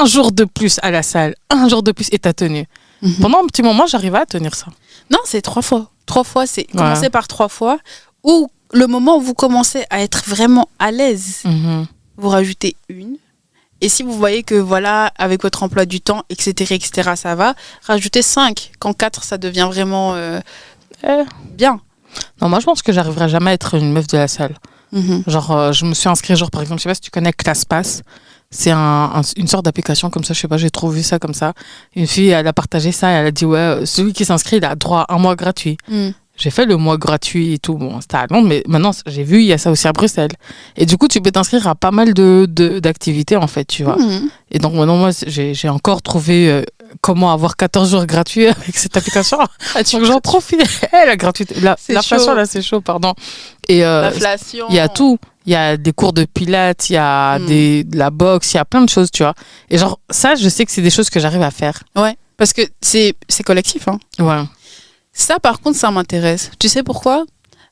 un jour de plus à la salle. Un jour de plus et t'as tenu. Pendant un petit moment, j'arrivais à tenir ça. Non, c'est 3 fois. 3 fois, c'est commencer par 3 fois. Ou le moment où vous commencez à être vraiment à l'aise, vous rajoutez 1. Et si vous voyez que voilà, avec votre emploi du temps, etc., ça va, rajoutez 5. Quand 4, ça devient vraiment bien. Non, moi, je pense que j'arriverai jamais à être une meuf de la salle. Genre, je me suis inscrite, genre, par exemple, je sais pas si tu connais ClassPass. C'est une sorte d'application comme ça, je sais pas, j'ai trouvé ça comme ça. Une fille, elle a partagé ça, elle a dit, ouais, celui qui s'inscrit, il a droit à 1 mois gratuit. J'ai fait le mois gratuit et tout. Bon, c'était à Londres, mais maintenant, j'ai vu, il y a ça aussi à Bruxelles. Et du coup, tu peux t'inscrire à pas mal d'activités, en fait, tu vois. Et donc, maintenant, moi, j'ai encore trouvé comment avoir 14 jours gratuits avec cette application. Donc, j'en profite. La gratuité. L'inflation, là, c'est chaud, pardon. Et l'inflation. Il y a tout. Il y a des cours de pilates, il y a de la boxe, il y a plein de choses, tu vois. Et genre, ça, je sais que c'est des choses que j'arrive à faire. Ouais, parce que c'est collectif, hein. Ouais. Ça, par contre, ça m'intéresse. Tu sais pourquoi ?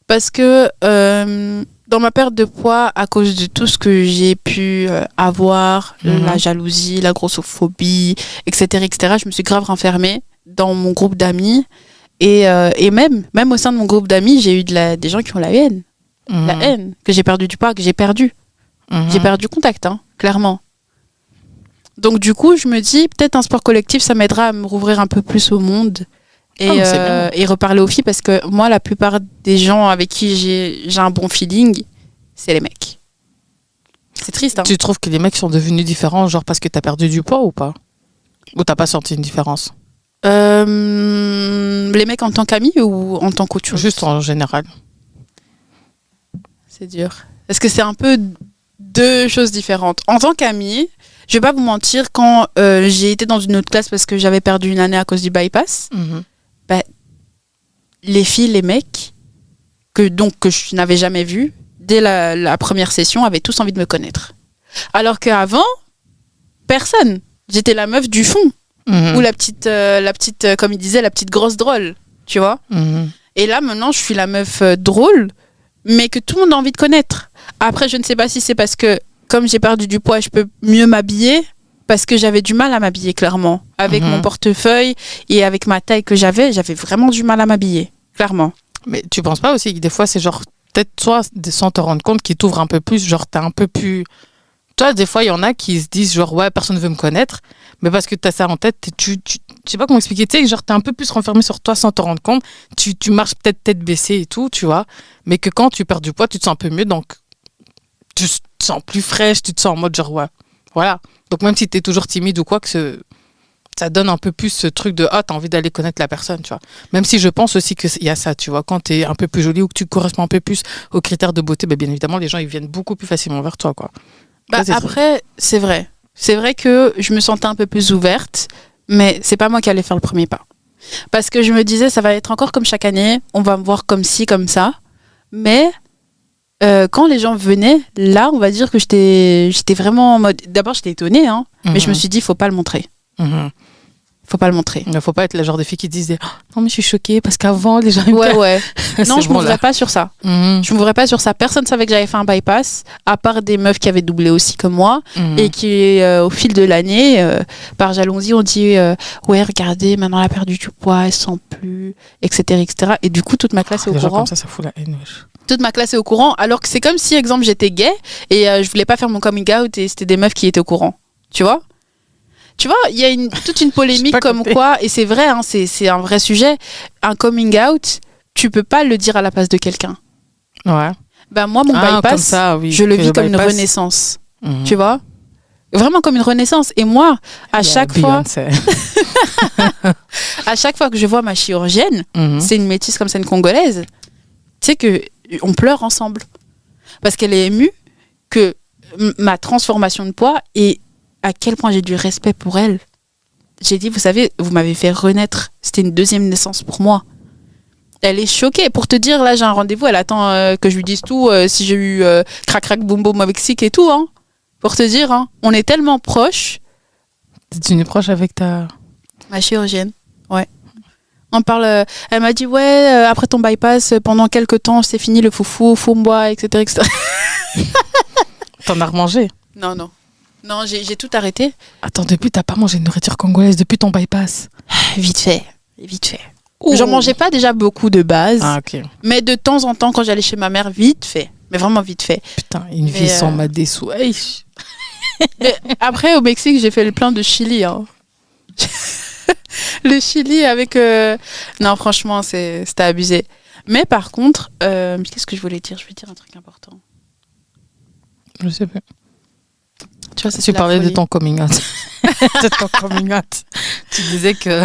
Parce que dans ma perte de poids, à cause de tout ce que j'ai pu avoir, la jalousie, la grossophobie, etc., je me suis grave renfermée dans mon groupe d'amis. Et même au sein de mon groupe d'amis, j'ai eu des gens qui ont la haine. La haine, que j'ai perdu du poids, que j'ai perdu. J'ai perdu contact, hein, clairement. Donc, du coup, je me dis, peut-être un sport collectif, ça m'aidera à me rouvrir un peu plus au monde. Et reparler aux filles, parce que moi, la plupart des gens avec qui j'ai un bon feeling, c'est les mecs. C'est triste, hein. Tu trouves que les mecs sont devenus différents, genre parce que t'as perdu du poids ou pas ? Ou t'as pas senti une différence ? Les mecs en tant qu'amis ou en tant qu'autre chose ? Juste en général. C'est dur. Parce que c'est un peu 2 choses différentes. En tant qu'amie, je vais pas vous mentir, quand j'ai été dans une autre classe parce que j'avais perdu 1 année à cause du bypass, les filles, les mecs, que je n'avais jamais vus, dès la première session, avaient tous envie de me connaître. Alors qu'avant, personne. J'étais la meuf du fond. Ou la petite, comme il disait, la petite grosse drôle. Tu vois ? Et là, maintenant, je suis la meuf drôle, mais que tout le monde a envie de connaître. Après, je ne sais pas si c'est parce que, comme j'ai perdu du poids, je peux mieux m'habiller, parce que j'avais du mal à m'habiller, clairement. Avec mon portefeuille et avec ma taille que j'avais vraiment du mal à m'habiller, clairement. Mais tu penses pas aussi que des fois, c'est genre, peut-être toi, sans te rendre compte, qui t'ouvre un peu plus, genre, t'es un peu plus... Toi, des fois, il y en a qui se disent, genre, ouais, personne ne veut me connaître, mais parce que t'as ça en tête, je sais pas comment expliquer, tu sais, genre, t'es un peu plus renfermé sur toi sans te rendre compte, tu marches peut-être tête baissée et tout, tu vois, mais que quand tu perds du poids, tu te sens un peu mieux, donc tu te sens plus fraîche, tu te sens en mode, genre, ouais, voilà. Donc, même si t'es toujours timide ou quoi, que ça donne un peu plus ce truc de, t'as envie d'aller connaître la personne, tu vois. Même si je pense aussi qu'il y a ça, tu vois, quand t'es un peu plus jolie ou que tu corresponds un peu plus aux critères de beauté, bien évidemment, les gens, ils viennent beaucoup plus facilement vers toi, quoi. Après, c'est vrai. C'est vrai que je me sentais un peu plus ouverte, mais c'est pas moi qui allais faire le premier pas. Parce que je me disais, ça va être encore comme chaque année, on va me voir comme ci, comme ça. Mais quand les gens venaient, là, on va dire que j'étais vraiment en mode... D'abord, j'étais étonnée, hein, mais je me suis dit, faut pas le montrer. Faut pas le montrer. Il ne faut pas être le genre de fille qui disent non mais je suis choquée parce qu'avant les gens ouais. Non, je m'ouvrais pas sur ça. Je m'ouvrais pas sur ça. Personne savait que j'avais fait un bypass, à part des meufs qui avaient doublé aussi comme moi et qui au fil de l'année par jalousie on dit ouais regardez maintenant elle a perdu du poids, elle sent plus, etc. Et du coup toute ma classe est au les courant. Gens comme ça fout la haine. Toute ma classe est au courant, alors que c'est comme si exemple j'étais gay et je voulais pas faire mon coming out et c'était des meufs qui étaient au courant. Tu vois, il y a toute une polémique comme quoi, et c'est vrai, hein, c'est un vrai sujet, un coming out, tu peux pas le dire à la place de quelqu'un. Ouais. Ben moi, mon bypass, ça, oui, je le vis comme une renaissance. Mhm. Tu vois, vraiment comme une renaissance. Et moi, à chaque fois que je vois ma chirurgienne, c'est une métisse comme ça, une congolaise, tu sais que on pleure ensemble parce qu'elle est émue que ma transformation de poids et à quel point j'ai du respect pour elle. J'ai dit, vous savez, vous m'avez fait renaître. C'était une deuxième naissance pour moi. Elle est choquée. Pour te dire, là, j'ai un rendez-vous. Elle attend que je lui dise tout. Si j'ai eu crac crac boum boum au Mexique et tout. Hein. Pour te dire, hein, on est tellement proches. Tu es proche avec ma chirurgienne. Ouais. On parle. Elle m'a dit, ouais, après ton bypass, pendant quelques temps, c'est fini le foufou, fumbois, etc., etc. T'en as remangé? Non. Non, j'ai tout arrêté. Attends, depuis, t'as pas mangé de nourriture congolaise depuis ton bypass? Vite fait. Ouh. J'en mangeais pas déjà beaucoup de base. Ah, ok. Mais de temps en temps, quand j'allais chez ma mère, vite fait. Mais vraiment vite fait. Putain, une vie sans ma dessous. Hey. Mais après, au Mexique, j'ai fait le plein de chili. Hein. Le chili avec... Non, franchement, c'était abusé. Mais par contre, qu'est-ce que je voulais dire? Je voulais dire un truc important. Je sais plus. Tu vois, tu parlais de ton coming out. Tu disais que...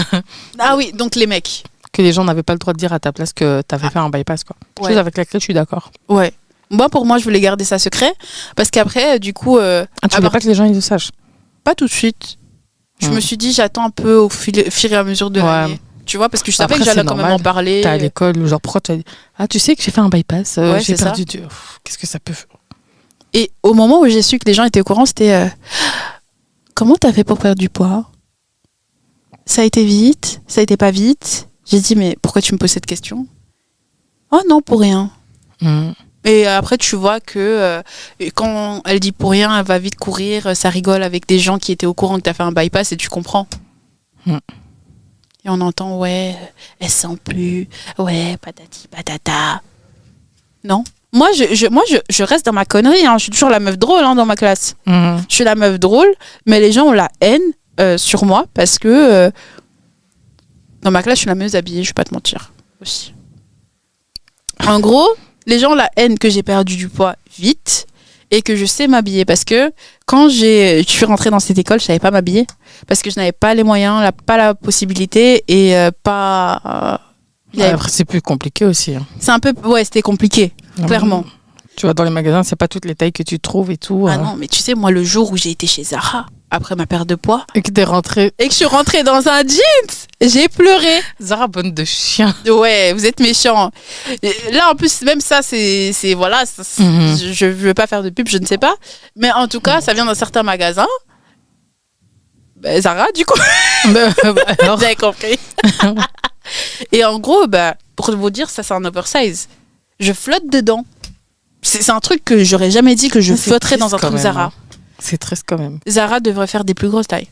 Ah oui, donc les mecs. Que les gens n'avaient pas le droit de dire à ta place que t'avais fait un bypass, quoi. Ouais. Chose avec laquelle je suis d'accord. Ouais. Moi, pour moi, je voulais garder ça secret. Parce qu'après, du coup... tu voulais pas que les gens ils le sachent? Pas tout de suite. Je me suis dit, j'attends un peu au fur et à mesure de l'année. Tu vois, parce que je savais que j'allais quand même en parler. T'es à l'école, genre, pourquoi tu as dit, ah, tu sais que j'ai fait un bypass, j'ai perdu du... Qu'est-ce que ça peut faire? Et au moment où j'ai su que les gens étaient au courant, c'était comment t'as fait pour perdre du poids? Ça a été vite? Ça a été pas vite? J'ai dit, mais pourquoi tu me poses cette question? Oh non, pour rien. Et après, tu vois que quand elle dit pour rien, elle va vite courir, ça rigole avec des gens qui étaient au courant que t'as fait un bypass et tu comprends. Et on entend, ouais, elle sent plus, ouais, patati patata. Non. Moi, je reste dans ma connerie. Hein. Je suis toujours la meuf drôle dans ma classe. Je suis la meuf drôle, mais les gens ont la haine sur moi parce que dans ma classe, je suis la mieux habillée, je vais pas te mentir. Aussi. En gros, les gens ont la haine que j'ai perdu du poids vite et que je sais m'habiller. Parce que quand je suis rentrée dans cette école, je savais pas m'habiller. Parce que je n'avais pas les moyens, pas la possibilité et pas... Après, c'est plus compliqué aussi. Hein. C'est un peu... Ouais, c'était compliqué. Clairement. Tu vois, dans les magasins, c'est pas toutes les tailles que tu trouves et tout. Ah non, mais tu sais, moi, le jour où j'ai été chez Zara, après ma perte de poids... Et que t'es rentrée... Et que je suis rentrée dans un jeans, j'ai pleuré. Zara, bonne de chien. Ouais, vous êtes méchants. Là, en plus, même ça, c'est voilà, je veux pas faire de pub, je ne sais pas. Mais en tout cas, ça vient d'un certain magasin. Zara, du coup. Alors... Vous avez compris. Et en gros, pour vous dire, ça, c'est un oversize. Je flotte dedans. C'est un truc que j'aurais jamais dit que je flotterais dans un truc Zara. Hein. C'est triste quand même. Zara devrait faire des plus grosses tailles.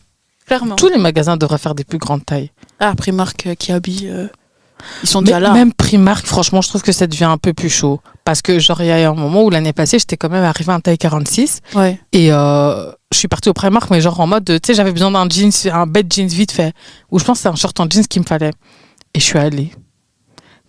Clairement. Tous les magasins devraient faire des plus grandes tailles. Ah, Primark, Kiabi, ils sont déjà là. Même Primark, franchement, je trouve que ça devient un peu plus chaud. Parce que, genre, il y a un moment où l'année passée, j'étais quand même arrivée à un taille 46. Ouais. Et je suis partie au Primark, mais genre en mode, tu sais, j'avais besoin d'un jeans, un bête jeans vite fait. Ou je pense que c'est un short en jeans qu'il me fallait. Et je suis allée.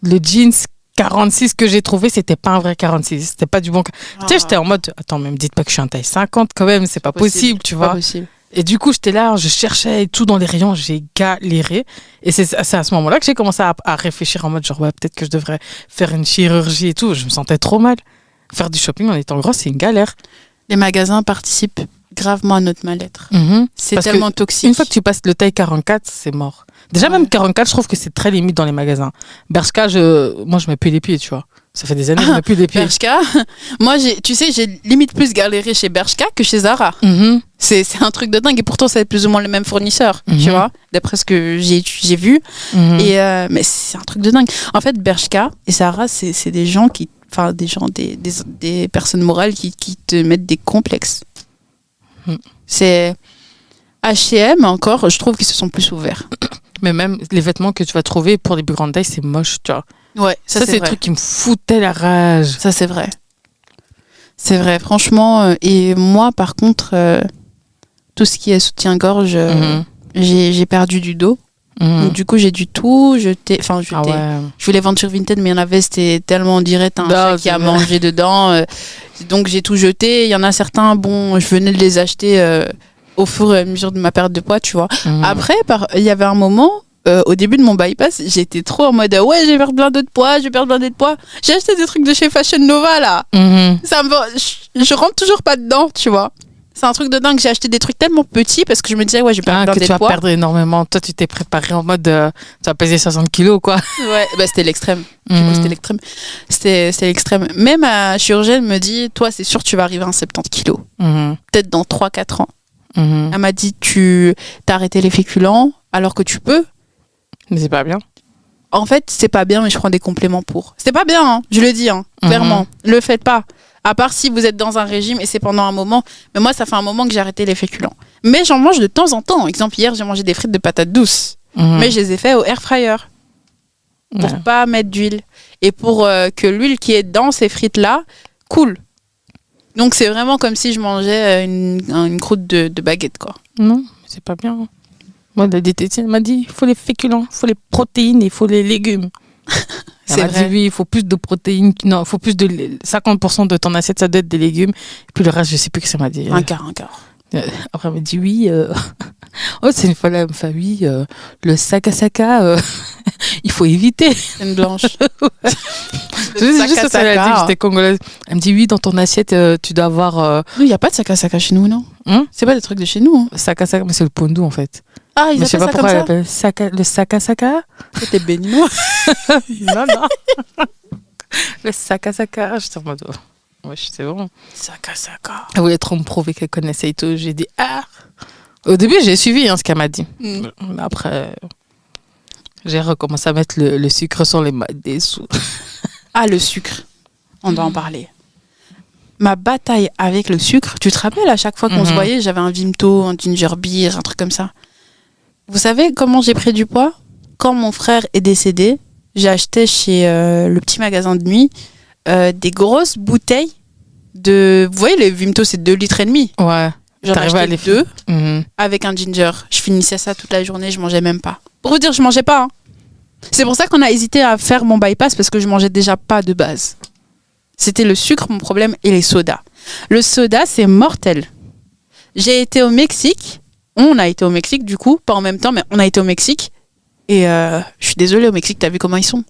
Le jeans 46 que j'ai trouvé, c'était pas un vrai 46. C'était pas du bon. Tu sais, j'étais en mode, attends, mais me dites pas que je suis un taille 50 quand même, c'est pas possible, tu vois. Pas possible. Et du coup, j'étais là, je cherchais et tout dans les rayons, j'ai galéré. Et c'est à ce moment-là que j'ai commencé à réfléchir en mode, genre, ouais, peut-être que je devrais faire une chirurgie et tout. Je me sentais trop mal. Faire du shopping en étant grosse, c'est une galère. Les magasins participent gravement à notre mal-être. C'est parce tellement toxique. Une fois que tu passes le taille 44, c'est mort. Déjà, même 44, je trouve que c'est très limite dans les magasins. Bershka, moi, je mets plus les pieds, tu vois. Ça fait des années que je mets plus les pieds. Bershka, moi, tu sais, j'ai limite plus galéré chez Bershka que chez Zara. C'est un truc de dingue. Et pourtant, c'est plus ou moins les mêmes fournisseurs, tu vois, d'après ce que j'ai vu. Mais c'est un truc de dingue. En fait, Bershka et Zara, c'est des gens qui... Enfin, des personnes morales qui te mettent des complexes. C'est... H&M, encore, je trouve qu'ils se sont plus ouverts. Mais même les vêtements que tu vas trouver pour les plus grandes tailles, c'est moche, tu vois. Ouais, ça c'est des trucs qui me foutaient la rage. Ça, c'est vrai. C'est vrai, franchement. Et moi, par contre, tout ce qui est soutien-gorge, Mhm. j'ai perdu du dos. Mhm. Donc, du coup, j'ai dû tout jeter. Enfin, jeter. Ah ouais. Je voulais vendre sur Vinted, mais il y en avait, c'était tellement, on dirait, t'as un Non, chat qui c'est a vrai. mangé dedans. Donc, j'ai tout jeté. Il y en a certains, bon, je venais de les acheter au fur et à mesure de ma perte de poids, tu vois. Mhm. Après, il y avait un moment, au début de mon bypass, j'étais trop en mode ouais, je vais perdre plein de poids, je vais perdre plein de poids. J'ai acheté des trucs de chez Fashion Nova là. Mhm. Je rentre toujours pas dedans, tu vois. C'est un truc de dingue. J'ai acheté des trucs tellement petits parce que je me disais ouais, je vais perdre Ah, plein que de tu vas poids. perdre énormément. Toi, tu t'es préparé en mode tu vas peser 60 kilos, quoi. Ouais, bah, c'était l'extrême. Du coup, Mhm. c'était l'extrême. C'était l'extrême. Même ma chirurgienne me dit toi, c'est sûr, tu vas arriver à un 70 kilos. Mhm. Peut-être dans 3-4 ans. Mhm. Elle m'a dit t'as arrêté les féculents alors que tu peux. Mais c'est pas bien. En fait, c'est pas bien, mais je prends des compléments pour. C'est pas bien, hein, je le dis, hein, clairement. Le faites pas. À part si vous êtes dans un régime et c'est pendant un moment. Mais moi, ça fait un moment que j'ai arrêté les féculents. Mais j'en mange de temps en temps. Exemple, hier, j'ai mangé des frites de patates douces. Mhm. Mais je les ai fait au air fryer pour Ouais. pas mettre d'huile. Et pour que l'huile qui est dans ces frites-là coule. Donc, c'est vraiment comme si je mangeais une croûte de baguette, quoi. Non, c'est pas bien. Moi, la diététicienne m'a dit il faut les féculents, il faut les protéines, il faut les légumes. Elle C'est m'a vrai. dit oui, il faut plus de protéines. Non, il faut plus de 50% de ton assiette, ça doit être des légumes. Et puis le reste, je sais plus ce que ça m'a dit. Un quart. Après, elle m'a dit oui. Oh, c'est une fois là, elle me fait oui, le saka, il faut éviter. C'est une blanche. C'est juste ça, elle a dit que j'étais congolaise. Elle me dit oui, dans ton assiette, tu dois avoir Il n'y a pas de saka chez nous, non? Hein C'est pas des trucs de chez nous. Hein. saka, mais c'est le pondou en fait. Ah, ils Mais je sais appellent pas ça comme pourquoi elle ça? appelle le saka. C'était béninois. Non, non. Le saka. J'étais en mode, oh, wesh, c'est bon. Saka. Elle voulait trop me prouver qu'elle connaissait et tout. J'ai dit, ah. Au début, j'ai suivi ce qu'elle m'a dit. Mm. Mais après, j'ai recommencé à mettre le sucre sur les des sous. Ah, le sucre. On doit en parler. Ma bataille avec le sucre, tu te rappelles à chaque fois qu'on se voyait, j'avais un Vimto, un ginger beer, un truc comme ça. Vous savez comment j'ai pris du poids? Quand mon frère est décédé, j'ai acheté chez le petit magasin de nuit des grosses bouteilles de... Vous voyez, les Vimto, c'est 2,5 litres. Ouais. J'en T'arrivais à achetais les deux Mhm. avec un ginger. Je finissais ça toute la journée, je mangeais même pas. Pour vous dire, je mangeais pas. Hein. C'est pour ça qu'on a hésité à faire mon bypass parce que je mangeais déjà pas de base. C'était le sucre, mon problème, et les sodas. Le soda, c'est mortel. J'ai été au Mexique. On a été au Mexique, du coup, pas en même temps, mais on a été au Mexique. Et je suis désolée, au Mexique, t'as vu comment ils sont?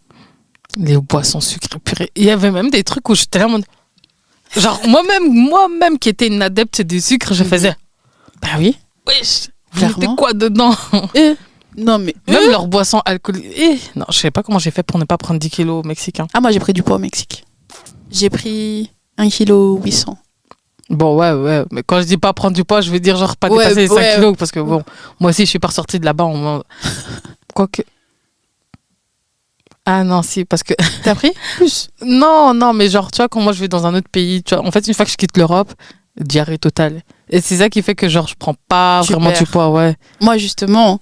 Les boissons sucrées purées. Il y avait même des trucs où j'étais là en mode... Genre, moi-même qui étais une adepte du sucre, je faisais... Bah oui. Wesh, vous Clairement. mettez quoi dedans? Non, mais... Même leurs boissons alcoolisées. Non, je sais pas comment j'ai fait pour ne pas prendre 10 kilos au Mexique. Hein. Ah, moi, j'ai pris du poids au Mexique. J'ai pris 1,8 kg. Bon, ouais. Mais quand je dis pas prendre du poids, je veux dire genre pas Ouais, dépasser les 5 ouais. kilos. Parce que bon, moi aussi, je suis pas ressortie de là-bas. Quoique... Ah non, si, parce que... T'as pris plus? Non, mais genre, tu vois, quand moi je vais dans un autre pays, tu vois, en fait, une fois que je quitte l'Europe, diarrhée totale. Et c'est ça qui fait que genre, je prends pas Tu vraiment perds. du poids, ouais. Moi, justement,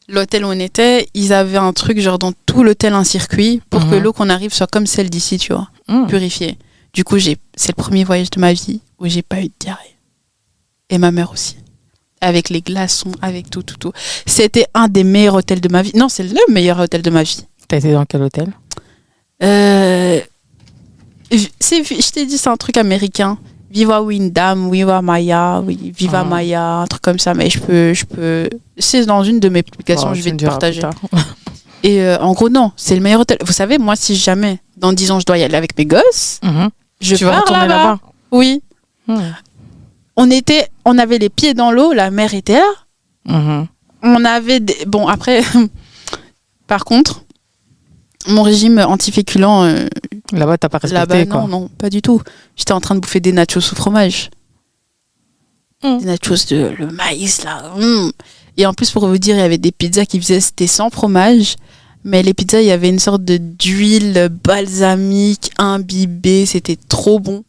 l'hôtel où on était, ils avaient un truc, genre dans tout l'hôtel, un circuit, pour que l'eau qu'on arrive soit comme celle d'ici, tu vois, purifiée. Du coup, c'est le premier voyage de ma vie où j'ai pas eu de diarrhée. Et ma mère aussi. Avec les glaçons, avec tout. C'était un des meilleurs hôtels de ma vie. Non, c'est le meilleur hôtel de ma vie. T'as été dans quel hôtel? Je t'ai dit, c'est un truc américain. Viva Windham, Viva Maya, oui, Viva Maya, un truc comme ça. Mais je peux. C'est dans une de mes publications, je vais te partager. Et en gros, non, c'est le meilleur hôtel. Vous savez, moi, si jamais, dans 10 ans, je dois y aller avec mes gosses, tu vas retourner là-bas? Oui. On avait les pieds dans l'eau, la mer était là. On avait des... Bon, après, par contre, mon régime antiféculent... là-bas, t'as pas respecté, là-bas, quoi. non, pas du tout. J'étais en train de bouffer des nachos au fromage. Des nachos le maïs, là. Et en plus, pour vous dire, il y avait des pizzas qui faisaient... C'était sans fromage, mais les pizzas, il y avait une sorte d'huile balsamique, imbibée. C'était trop bon.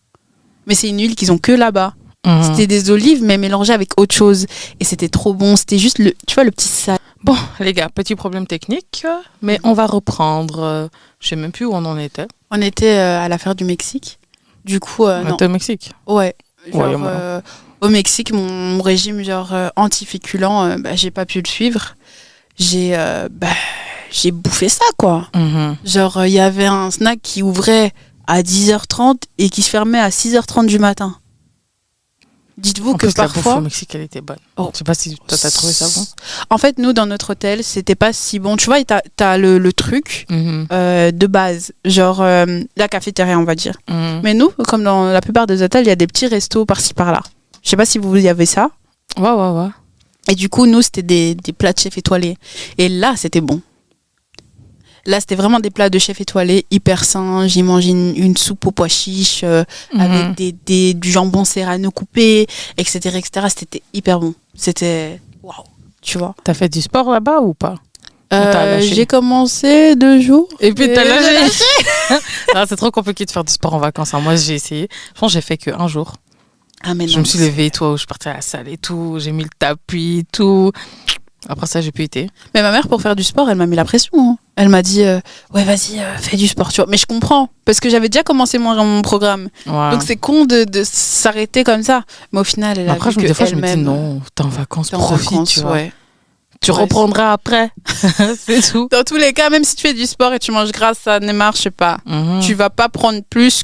Mais c'est une huile qu'ils ont que là-bas. C'était des olives, mais mélangées avec autre chose. Et c'était trop bon. C'était juste, tu vois, le petit sel. Bon, les gars, petit problème technique, mais on va reprendre. Je sais même plus où on en était. On était à l'affaire du Mexique. Du coup, On non. était au Mexique. Ouais. Genre, Ouais, moi. au Mexique, mon régime genre anti-féculent, j'ai pas pu le suivre. J'ai j'ai bouffé ça, quoi. Mhm. Genre, il y avait un snack qui ouvrait à 10h30 et qui se fermait à 6h30 du matin. Dites-vous En que plus, la bouffe au parfois... Mexique, elle était bonne. Oh. Je sais pas si toi, t'as trouvé ça bon. En fait, nous, dans notre hôtel, c'était pas si bon. Tu vois, t'as le truc Mhm. de base, genre la cafétéria, on va dire. Mhm. Mais nous, comme dans la plupart des hôtels, il y a des petits restos par-ci par-là. Je sais pas si vous y avez ça. Ouais. Et du coup, nous, c'était des plats de chef étoilé. Et là, c'était bon. Là, c'était vraiment des plats de chef étoilé hyper sains. J'ai mangé une soupe aux pois chiches Mhm. avec du jambon serrano coupé, etc., etc. C'était hyper bon. C'était waouh, tu vois. T'as fait du sport là-bas ou pas? t'as lâché? J'ai commencé 2 jours. Et puis t'as j'ai lâché. Ah, c'est trop compliqué de faire du sport en vacances, hein. Moi, j'ai essayé. Je pense que j'ai fait qu'un jour. Ah, mais non. Je me suis levée, toi, je partais à la salle et tout. J'ai mis le tapis et tout. Après ça, j'ai pu été. Mais ma mère, pour faire du sport, elle m'a mis la pression, hein. Elle m'a dit, ouais, vas-y, fais du sport, tu vois. Mais je comprends, parce que j'avais déjà commencé mon programme. Ouais. Donc c'est con de s'arrêter comme ça. Mais au final, elle a Après, vu que des fois, je me dis elle-même, non, t'es en vacances, t'es en profite, vacances, tu vois. ouais. Tu Ouais, reprendras après. C'est tout. Dans tous les cas, même si tu fais du sport et tu manges gras, ça ne marche pas. Mhm. Tu vas pas prendre plus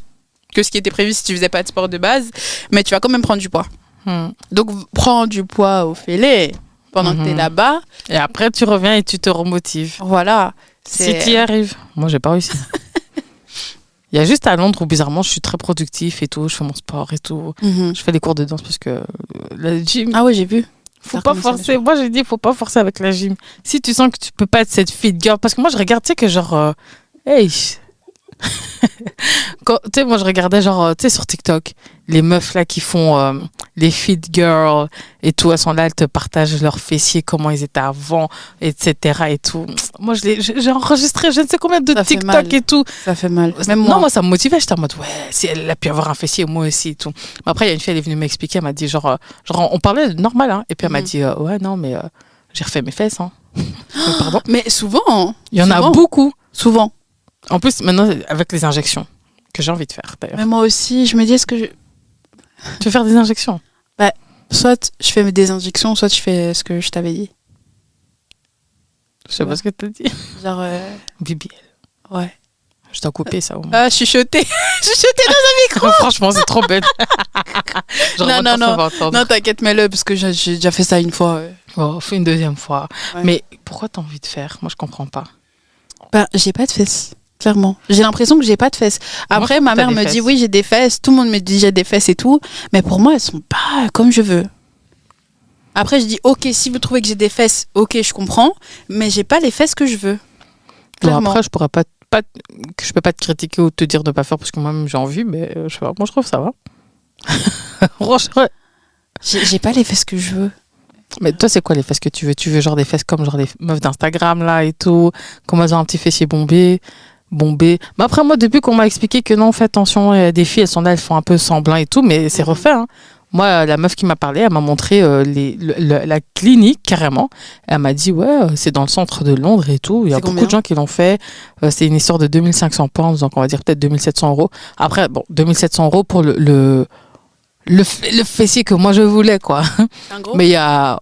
que ce qui était prévu si tu faisais pas de sport de base, mais tu vas quand même prendre du poids. Mhm. Donc prends du poids au fêlé pendant que tu es Mhm. là-bas. Et après, tu reviens et tu te remotives. Voilà. Si tu y arrives. Moi, j'ai pas réussi. Il y a juste à Londres où, bizarrement, je suis très productif et tout. Je fais mon sport et tout. Mhm. Je fais des cours de danse parce que le gym, Ah ouais, j'ai vu. faut Ça pas commence à forcer. Moi, j'ai dit, faut pas forcer avec la gym. Si tu sens que tu peux pas être cette fit girl, parce que moi, je regarde, tu sais, que genre, hey. Tu sais, moi, je regardais, genre, tu sais, sur TikTok, les meufs là qui font les fit girls et tout, elles sont là, elles te partagent leurs fessiers, comment ils étaient avant, etc. et tout. Moi, j'ai enregistré je ne sais combien de Ça fait TikTok mal. et tout. Ça fait mal. Même Non, moi. moi, ça me motivait. J'étais en mode, ouais, si elle a pu avoir un fessier, moi aussi et tout. Mais après, il y a une fille, elle est venue m'expliquer, elle m'a dit, genre, on parlait normal, hein. Et puis elle m'a Mhm. dit, ouais, non, mais j'ai refait mes fesses, hein. Mais pardon. Mais souvent, hein. Il y en a Souvent. beaucoup. Souvent. En plus, maintenant, avec les injections, que j'ai envie de faire, d'ailleurs. Mais moi aussi, je me dis, est-ce que Tu veux faire des injections? soit je fais des injections, soit je fais ce que je t'avais dit. Je sais pas ce que t'as dit. Genre, BBL. ouais. Je t'ai coupé ça. Au moins. Ah, chuchoter. Chuchoter dans Franchement, c'est trop bête. Non, non, non. Non, t'inquiète, mets-le, parce que j'ai déjà fait ça une fois. Oh, fais une deuxième fois. Ouais. Mais pourquoi t'as envie de faire? Moi, je comprends pas. J'ai pas de fesses, clairement. J'ai l'impression que j'ai pas de fesses. Après, Moi, ma je trouve mère que t'as me des dit, fesses. oui, j'ai des fesses. Tout le monde me dit, j'ai des fesses et tout. Mais pour moi, elles sont pas comme je veux. Après, je dis, ok, si vous trouvez que j'ai des fesses, ok, je comprends. Mais j'ai pas les fesses que je veux. Bon, Clairement. après, je pourrais pas, que je peux pas te critiquer ou te dire de pas faire parce que moi-même j'ai envie, mais je sais pas, moi je trouve ça va. Franchement. J'ai pas les fesses que je veux. Mais toi, c'est quoi les fesses que tu veux? Tu veux genre des fesses comme genre des meufs d'Instagram là et tout, comme elles ont un petit fessier bombé. Mais après, moi, depuis qu'on m'a expliqué que non, fais attention, il y a des filles, elles sont là, elles font un peu semblant et tout, mais c'est refait, hein. Moi, la meuf qui m'a parlé, elle m'a montré la clinique carrément. Elle m'a dit, ouais, c'est dans le centre de Londres et tout. Il y a C'est beaucoup combien de gens qui l'ont fait. C'est une histoire de 2500 pounds, donc on va dire peut-être 2700 euros. Après, bon, 2700 euros pour le fessier que moi je voulais, quoi. Un gros. Mais il y a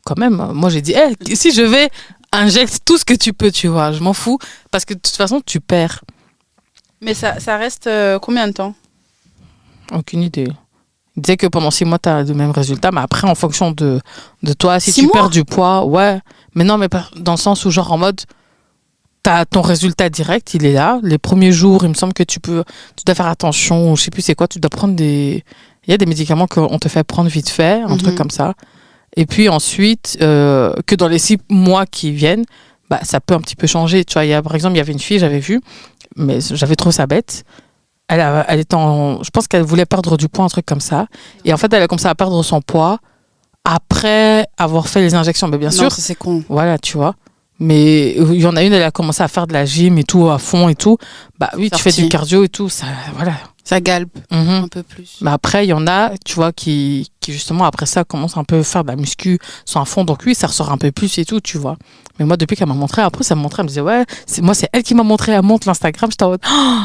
quand même, moi j'ai dit, si je vais, injecte tout ce que tu peux, tu vois. Je m'en fous. Parce que de toute façon, tu perds. Mais ça reste combien de temps? Aucune idée. Il disait que pendant 6 mois, tu as le même résultat, mais après, en fonction de toi, si 6 tu mois perds du poids, ouais. Mais non, mais pas dans le sens où, genre, en mode, tu as ton résultat direct, il est là. Les premiers jours, il me semble que tu dois faire attention, je sais plus c'est quoi, tu dois prendre des. Il y a des médicaments qu'on te fait prendre vite fait, un truc comme ça. Et puis ensuite, que dans les 6 mois qui viennent, bah, ça peut un petit peu changer. Tu vois, par exemple, il y avait une fille, j'avais vu, mais j'avais trouvé ça bête. Elle était je pense qu'elle voulait perdre du poids, un truc comme ça. Et en fait, elle a commencé à perdre son poids après avoir fait les injections. Mais bien Non, sûr, ça, c'est con. voilà, tu vois. Mais il y en a une, elle a commencé à faire de la gym et tout, à fond et tout. Bah oui, tu fais Sorti. du cardio et tout, ça, voilà. Ça galbe Mhm. un peu plus. Mais après, il y en a, tu vois, qui justement, après ça, commencent un peu à faire de la muscu, sont à fond. Donc oui, ça ressort un peu plus et tout, tu vois. Mais moi, depuis qu'elle m'a montré, après, ça me montrait, elle me disait, ouais, c'est elle qui m'a montré, elle montre l'Instagram. J'étais en mode, oh,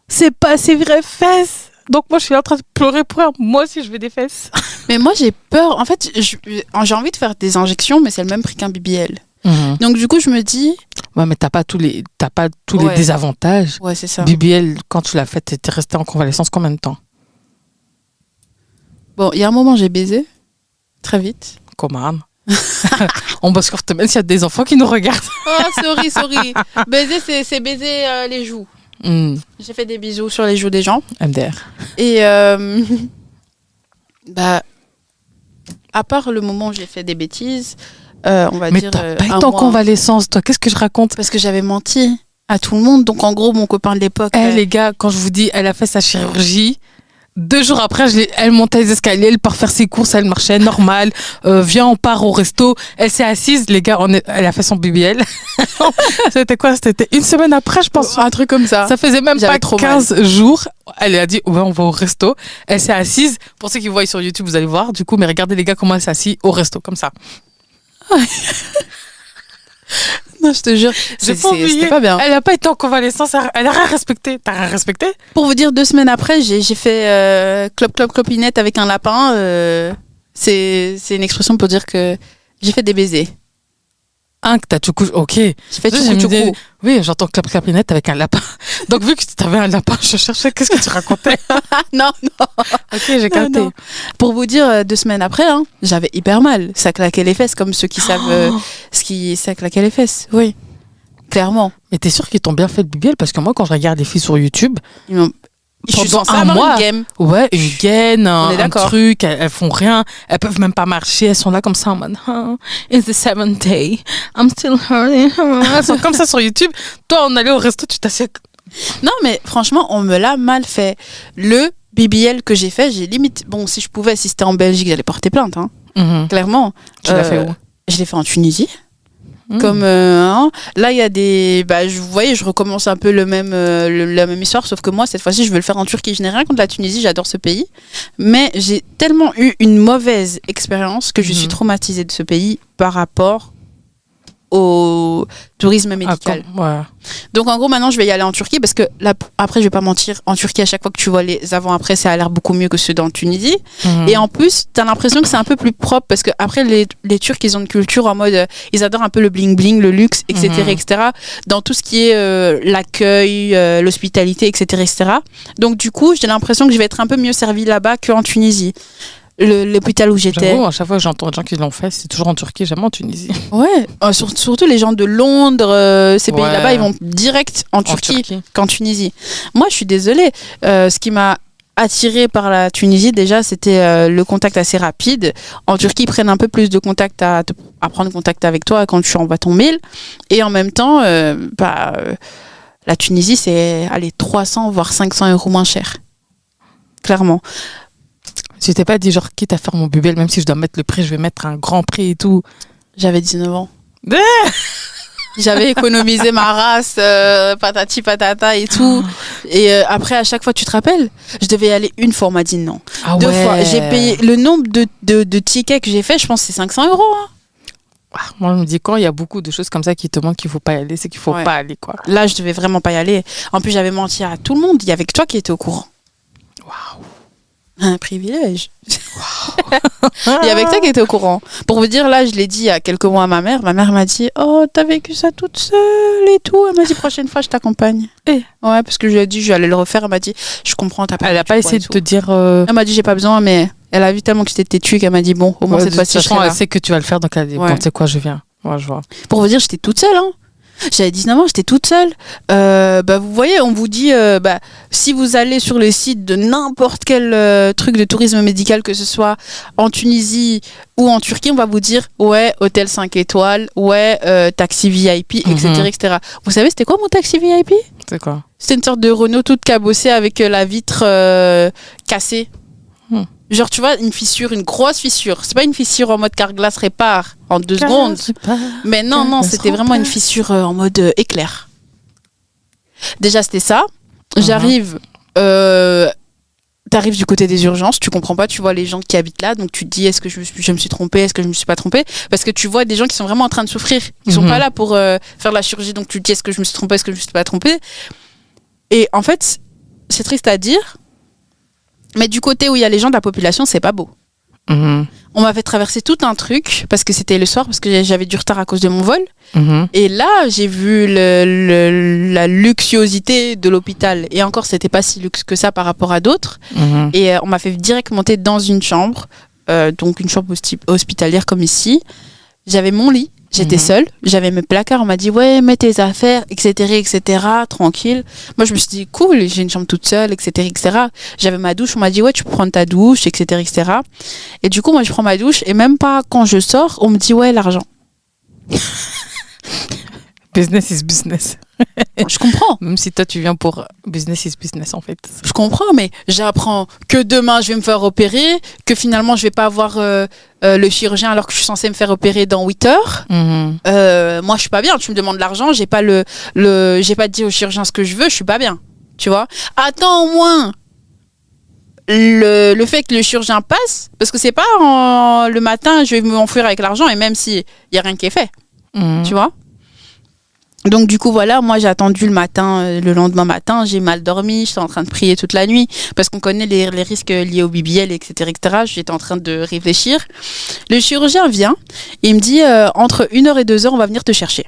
c'est pas ses vraies fesses. Donc moi, je suis en train de pleurer pour elle. Moi aussi, je veux des fesses. Mais moi, j'ai peur. En fait, j'ai envie de faire des injections, mais c'est le même prix qu'un BBL. Donc du coup, je me dis... Ouais, mais t'as pas tous les Ouais. désavantages. Ouais, c'est ça. BBL, quand tu l'as fait, t'étais resté en convalescence combien de temps? Bon, il y a un moment, j'ai baisé. Très vite. Comment? On bosse courte, même s'il y a des enfants qui nous regardent. Oh, sorry. Baiser, c'est baiser les joues. J'ai fait des bisous sur les joues des gens. MDR. Et bah, à part le moment où j'ai fait des bêtises, on va Mais dire. t'as pas un été en mois. convalescence, toi. Qu'est-ce que je raconte? Parce que j'avais menti à tout le monde. Donc en gros, mon copain de l'époque. Les gars, quand je vous dis, elle a fait sa chirurgie. 2 jours après, elle montait les escaliers, elle part faire ses courses, elle marchait normal. Viens, on part au resto. Elle s'est assise, les gars, elle a fait son BBL. C'était quoi? C'était 1 semaine après, je pense. Un truc comme ça. Ça faisait même J'avais pas trop 15 jours. Elle a dit, ouais, on va au resto. Elle s'est assise. Pour ceux qui voient sur YouTube, vous allez voir. Du coup, mais regardez les gars comment elle s'est assise au resto, comme ça. Non, je te jure, c'était pas bien. Elle a pas été en convalescence, elle a rien respecté. T'as rien respecté? Pour vous dire, 2 semaines après, j'ai fait clopinette avec un lapin. C'est une expression pour dire que j'ai fait des baisers. Que t'as tchoukou. Ok. J'ai fait tchoukou. Oui, j'entends clapinette avec un lapin. Donc, vu que t'avais un lapin, je cherchais qu'est-ce que tu racontais. Non. Ok, j'ai capté. Non. Pour vous dire, 2 semaines après, j'avais hyper mal. Ça claquait les fesses, comme ceux qui savent ça claquait les fesses. Oui, clairement. Mais t'es sûr qu'ils t'ont bien fait le BBL? Parce que moi, quand je regarde des filles sur YouTube, Je suis pendant censée un avoir mois, une game. ouais, une gaine, On est un d'accord. truc, elles font rien, elles peuvent même pas marcher, elles sont là comme ça en mode It's the 7th day, I'm still hurting. Elles sont comme ça sur YouTube. Toi, on allait au resto, tu t'assieds. Non, mais franchement, on me l'a mal fait. Le BBL que j'ai fait, j'ai limite... Bon, si je pouvais, si c'était en Belgique, j'allais porter plainte, clairement. Tu l'as fait où? Je l'ai fait en Tunisie. Comme là, il y a des... vous voyez, je recommence un peu la même histoire, sauf que moi, cette fois-ci, je veux le faire en Turquie. Je n'ai rien contre la Tunisie, j'adore ce pays. Mais j'ai tellement eu une mauvaise expérience que je suis traumatisée de ce pays par rapport au tourisme médical. Ouais. Donc en gros maintenant je vais y aller en Turquie parce que là, après je vais pas mentir, en Turquie à chaque fois que tu vois les avant-après ça a l'air beaucoup mieux que ceux dans Tunisie et en plus t'as l'impression que c'est un peu plus propre parce que après les Turcs ils ont une culture en mode ils adorent un peu le bling bling, le luxe, etc. dans tout ce qui est l'accueil, l'hospitalité, etc. Donc du coup j'ai l'impression que je vais être un peu mieux servie là-bas qu'en Tunisie. L'hôpital où j'étais. J'avoue, à chaque fois que j'entends des gens qui l'ont fait, c'est toujours en Turquie, jamais en Tunisie. Ouais, surtout les gens de Londres, ces pays Ouais. là-bas, ils vont direct en Turquie qu'en Tunisie. Moi, je suis désolée. Ce qui m'a attirée par la Tunisie, déjà, c'était le contact assez rapide. En Turquie, ils prennent un peu plus de contact à prendre contact avec toi quand tu envoies ton mail. Et en même temps, la Tunisie, c'est 300 voire 500 € moins cher. Clairement. Tu t'es pas dit, genre, quitte à faire mon BBL, même si je dois mettre le prix, je vais mettre un grand prix et tout. J'avais 19 ans. J'avais économisé ma race, patati patata et tout. Et après, à chaque fois, tu te rappelles, je devais y aller une fois, on m'a dit non. Ah 2 ouais. fois. J'ai payé le nombre de tickets que j'ai fait, je pense que c'est 500 €. Moi, je me dis, quand il y a beaucoup de choses comme ça qui te montrent qu'il faut pas y aller, c'est qu'il faut pas aller, quoi. Là, je devais vraiment pas y aller. En plus, j'avais menti à tout le monde. Il y avait que toi qui étais au courant. Waouh. Un privilège. Il y avait que toi qui étais au courant. Pour vous dire, là, je l'ai dit il y a quelques mois à ma mère. Ma mère m'a dit, oh, t'as vécu ça toute seule et tout. Elle m'a dit, prochaine fois, je t'accompagne. Ouais, parce que je lui ai dit, je vais aller le refaire. Elle m'a dit, je comprends, t'as pas. Elle a pas essayé de te dire. Elle m'a dit, j'ai pas besoin, mais elle a vu tellement que j'étais têtue qu'elle m'a dit, bon, au moins cette fois-ci, je serai là. Elle sait que tu vas le faire, donc elle a dit, bon, tu sais quoi, je viens. Ouais, je vois. Pour vous dire, j'étais toute seule, J'avais 19 ans, j'étais toute seule. Vous voyez, on vous dit, si vous allez sur les sites de n'importe quel truc de tourisme médical, que ce soit en Tunisie ou en Turquie, on va vous dire, ouais, hôtel 5 étoiles, ouais, taxi VIP, etc. Vous savez, c'était quoi mon taxi VIP? C'est quoi? C'était une sorte de Renault toute cabossée avec la vitre cassée. Genre, tu vois, une fissure, une grosse fissure. C'est pas une fissure en mode carglass répare en 2 secondes. Mais non, c'était vraiment une fissure en mode éclair. Déjà, c'était ça. J'arrive, t'arrives du côté des urgences, tu comprends pas, tu vois les gens qui habitent là, donc tu te dis, est-ce que je me suis trompée, est-ce que je me suis pas trompée? Parce que tu vois des gens qui sont vraiment en train de souffrir. Ils sont pas là pour faire la chirurgie, donc tu te dis, est-ce que je me suis trompée, est-ce que je me suis pas trompée? Et en fait, c'est triste à dire, Mais du côté où il y a les gens de la population, c'est pas beau. On m'a fait traverser tout un truc parce que c'était le soir, parce que j'avais du retard à cause de mon vol. Et là, j'ai vu la luxuosité de l'hôpital. Et encore, c'était pas si luxe que ça par rapport à d'autres. Et on m'a fait direct monter dans une chambre, donc une chambre hospitalière comme ici. J'avais mon lit. J'étais seule, j'avais mes placards, on m'a dit ouais, mets tes affaires, etc., tranquille. Moi, je me suis dit cool, j'ai une chambre toute seule, etc. J'avais ma douche, on m'a dit ouais, tu peux prendre ta douche, etc. Et du coup, moi, je prends ma douche et même pas quand je sors, on me dit ouais, l'argent. Business is business. Je comprends. Même si toi, tu viens pour business is business, en fait. Je comprends, mais j'apprends que demain, je vais me faire opérer, que finalement, je vais pas avoir le chirurgien alors que je suis censée me faire opérer dans 8 heures. Moi, je suis pas bien. Tu me demandes de l'argent, j'ai pas j'ai pas dit au chirurgien ce que je veux, je suis pas bien. Tu vois? Attends au moins le fait que le chirurgien passe, parce que c'est pas le matin, je vais m'enfuir avec l'argent, et même s'il y a rien qui est fait. Tu vois? Donc du coup voilà, moi j'ai attendu le lendemain matin, j'ai mal dormi, j'étais en train de prier toute la nuit parce qu'on connaît les risques liés au BBL, etc. J'étais en train de réfléchir. Le chirurgien vient et il me dit entre 1h et 2h on va venir te chercher.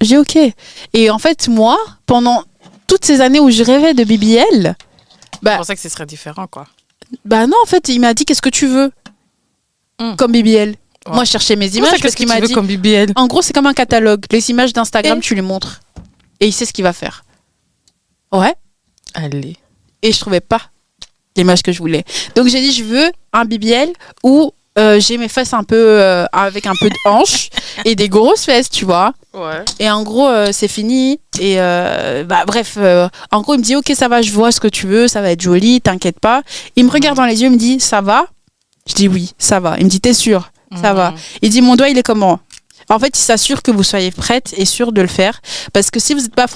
J'ai ok. Et en fait moi, pendant toutes ces années où je rêvais de BBL, je pensais que ce serait différent quoi. Bah non en fait il m'a dit qu'est-ce que tu veux comme BBL. Ouais. Moi, je cherchais mes images parce qu'il m'a dit. Comme BBL. En gros, c'est comme un catalogue. Les images d'Instagram, tu lui montres. Et il sait ce qu'il va faire. Ouais. Allez. Et je trouvais pas l'image que je voulais. Donc, j'ai dit, je veux un BBL où j'ai mes fesses un peu avec un peu de hanche et des grosses fesses, tu vois. Ouais. Et en gros, c'est fini. Et bref, en gros, il me dit, ok, ça va, je vois ce que tu veux, ça va être joli, t'inquiète pas. Il me regarde dans les yeux, il me dit, ça va? Je dis oui, ça va. Il me dit, t'es sûre? Ça va. Il dit, mon doigt, il est comment? En fait, il s'assure que vous soyez prête et sûre de le faire. Parce que si vous n'êtes pas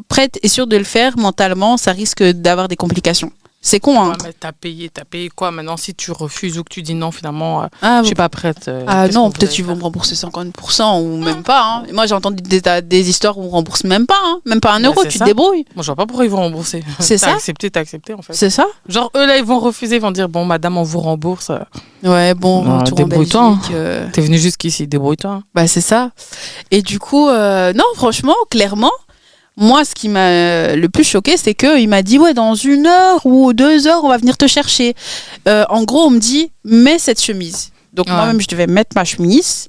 prête et sûre de le faire, mentalement, ça risque d'avoir des complications. C'est con, hein. Ouais, mais t'as payé quoi? Maintenant, si tu refuses ou que tu dis non, finalement, je suis pas prête. Non, peut-être qu'ils vont me rembourser 50% ou même pas. Hein. Moi, j'ai entendu des histoires où on rembourse même pas. Hein. Même pas 1 euro, tu te débrouilles. Moi, je vois pas pourquoi ils vont rembourser. C'est ça. T'as accepté, en fait. C'est ça. Genre, eux, là, ils vont refuser, ils vont dire, bon, madame, on vous rembourse. Ouais, bon, tu débrouille-toi. T'es venu jusqu'ici, débrouille-toi. Bah, c'est ça. Et du coup, non, franchement, clairement, moi, ce qui m'a le plus choqué, c'est qu'il m'a dit, ouais, dans 1 heure ou 2 heures, on va venir te chercher. En gros, on me dit, mets cette chemise. Donc, moi-même, je devais mettre ma chemise.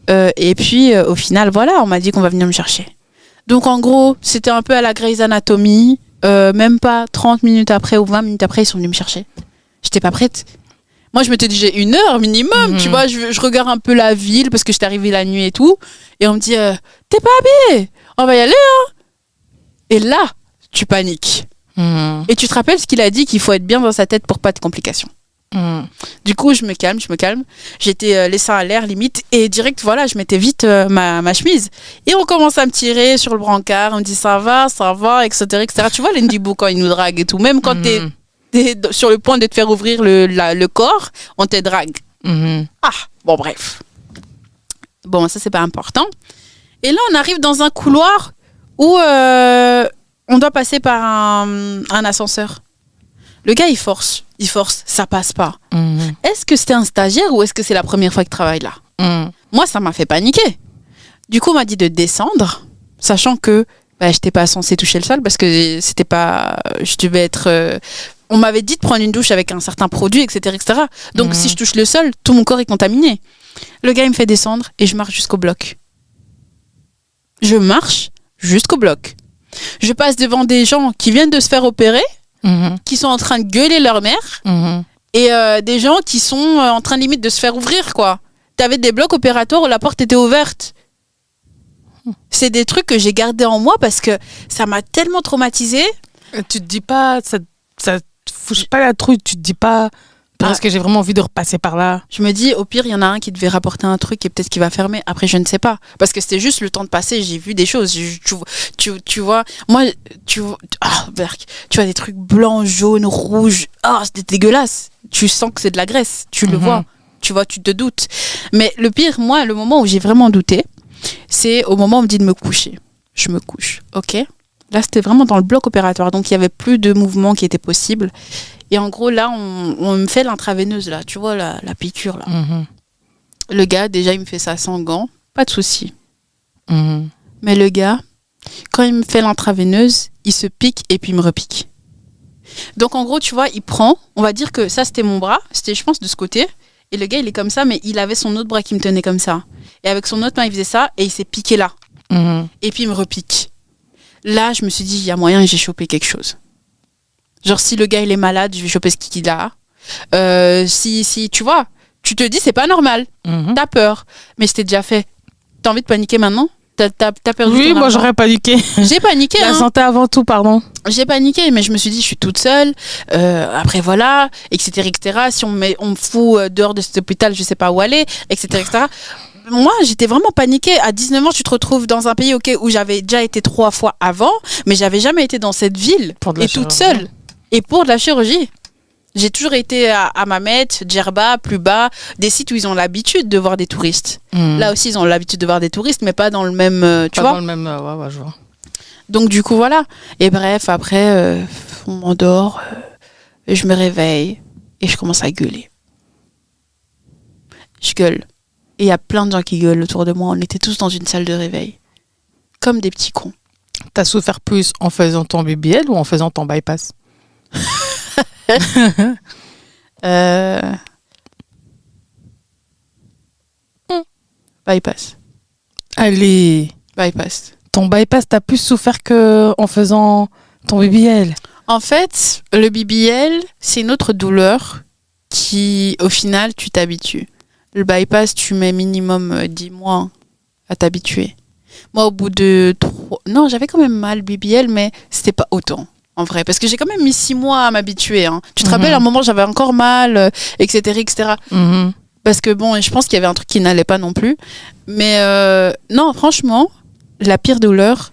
Et puis, au final, voilà, on m'a dit qu'on va venir me chercher. Donc, en gros, c'était un peu à la Grey's Anatomy. Même pas 30 minutes après ou 20 minutes après, ils sont venus me chercher. J'étais pas prête. Moi, je m'étais dit, j'ai 1 heure minimum. Tu vois, je regarde un peu la ville parce que j'étais arrivée la nuit et tout. Et on me dit, t'es pas habillée? On va y aller, hein? Et là, tu paniques. Et tu te rappelles ce qu'il a dit, qu'il faut être bien dans sa tête pour pas de complications. Du coup, je me calme. J'étais les seins à l'air, limite. Et direct, voilà, je mettais vite ma chemise. Et on commence à me tirer sur le brancard. On me dit, ça va, etc. Tu vois, Lindy Boo, quand il nous drague et tout. Même quand t'es sur le point de te faire ouvrir le corps, on te drague. Ah, bon, bref. Bon, ça, c'est pas important. Et là, on arrive dans un couloir où on doit passer par un ascenseur. Le gars, il force, ça passe pas. Est-ce que c'était un stagiaire ou est-ce que c'est la première fois qu'il travaille là? Moi, ça m'a fait paniquer. Du coup, on m'a dit de descendre, sachant que je n'étais pas censée toucher le sol parce que c'était pas... Je devais être... on m'avait dit de prendre une douche avec un certain produit, etc. Donc, si je touche le sol, tout mon corps est contaminé. Le gars, il me fait descendre et je marche jusqu'au bloc. Je marche jusqu'au bloc. Je passe devant des gens qui viennent de se faire opérer, qui sont en train de gueuler leur mère, et des gens qui sont en train limite de se faire ouvrir, quoi. T'avais des blocs opératoires où la porte était ouverte. C'est des trucs que j'ai gardés en moi parce que ça m'a tellement traumatisée. Tu te dis pas, ça te fouche pas la trouille, tu te dis pas... Parce que j'ai vraiment envie de repasser par là. Je me dis, au pire, il y en a un qui devait rapporter un truc et peut-être qu'il va fermer. Après, je ne sais pas. Parce que c'était juste le temps de passer. J'ai vu des choses. Tu vois, moi, tu vois des trucs blancs, jaunes, rouges. C'était dégueulasse. Tu sens que c'est de la graisse. Tu le vois. Tu vois, tu te doutes. Mais le pire, moi, le moment où j'ai vraiment douté, c'est au moment où on me dit de me coucher. Je me couche. OK? Là, c'était vraiment dans le bloc opératoire. Donc, il n'y avait plus de mouvements qui étaient possibles. Et en gros, là, on me fait l'intraveineuse, là. Tu vois, la piqûre, là. Le gars, déjà, il me fait ça sans gants. Pas de souci. Mais le gars, quand il me fait l'intraveineuse, il se pique et puis il me repique. Donc, en gros, tu vois, il prend. On va dire que ça, c'était mon bras. C'était, je pense, de ce côté. Et le gars, il est comme ça, mais il avait son autre bras qui me tenait comme ça. Et avec son autre main, il faisait ça et il s'est piqué là. Et puis, il me repique. Là, je me suis dit, il y a moyen que j'ai chopé quelque chose. Genre, si le gars, il est malade, je vais choper ce qu'il a. Si, tu vois, tu te dis, c'est pas normal. T'as peur. Mais c'était déjà fait. T'as envie de paniquer maintenant ? T'as perdu Oui, ton moi, argent. j'aurais paniqué. J'ai paniqué. La santé avant tout, pardon. J'ai paniqué, mais je me suis dit, je suis toute seule. Après, voilà, etc., etc. Si on me fout dehors de cet hôpital, je sais pas où aller, etc., etc. Moi, j'étais vraiment paniquée. À 19 ans, tu te retrouves dans un pays où j'avais déjà été 3 fois avant, mais j'avais jamais été dans cette ville et toute seule. Et pour de la chirurgie. J'ai toujours été à Mamet, Djerba, plus bas, des sites où ils ont l'habitude de voir des touristes. Là aussi, ils ont l'habitude de voir des touristes, mais pas dans le même, tu vois. Pas dans le même, ouais, je vois. Donc du coup, voilà. Et bref, après, on m'endort, je me réveille et je commence à gueuler. Je gueule. Et il y a plein de gens qui gueulent autour de moi. On était tous dans une salle de réveil. Comme des petits cons. T'as souffert plus en faisant ton BBL ou en faisant ton bypass? Bypass. Allez. Bypass. Ton bypass, t'as plus souffert qu'en faisant ton BBL? En fait, le BBL, c'est une autre douleur qui, au final, tu t'habitues. Le bypass, tu mets minimum 10 mois à t'habituer. Moi, au bout de 3... Non, j'avais quand même mal BBL, mais c'était pas autant, en vrai. Parce que j'ai quand même mis 6 mois à m'habituer. Hein. Tu te rappelles, à un moment, j'avais encore mal, etc., etc. Parce que, bon, je pense qu'il y avait un truc qui n'allait pas non plus. Mais non, franchement, la pire douleur,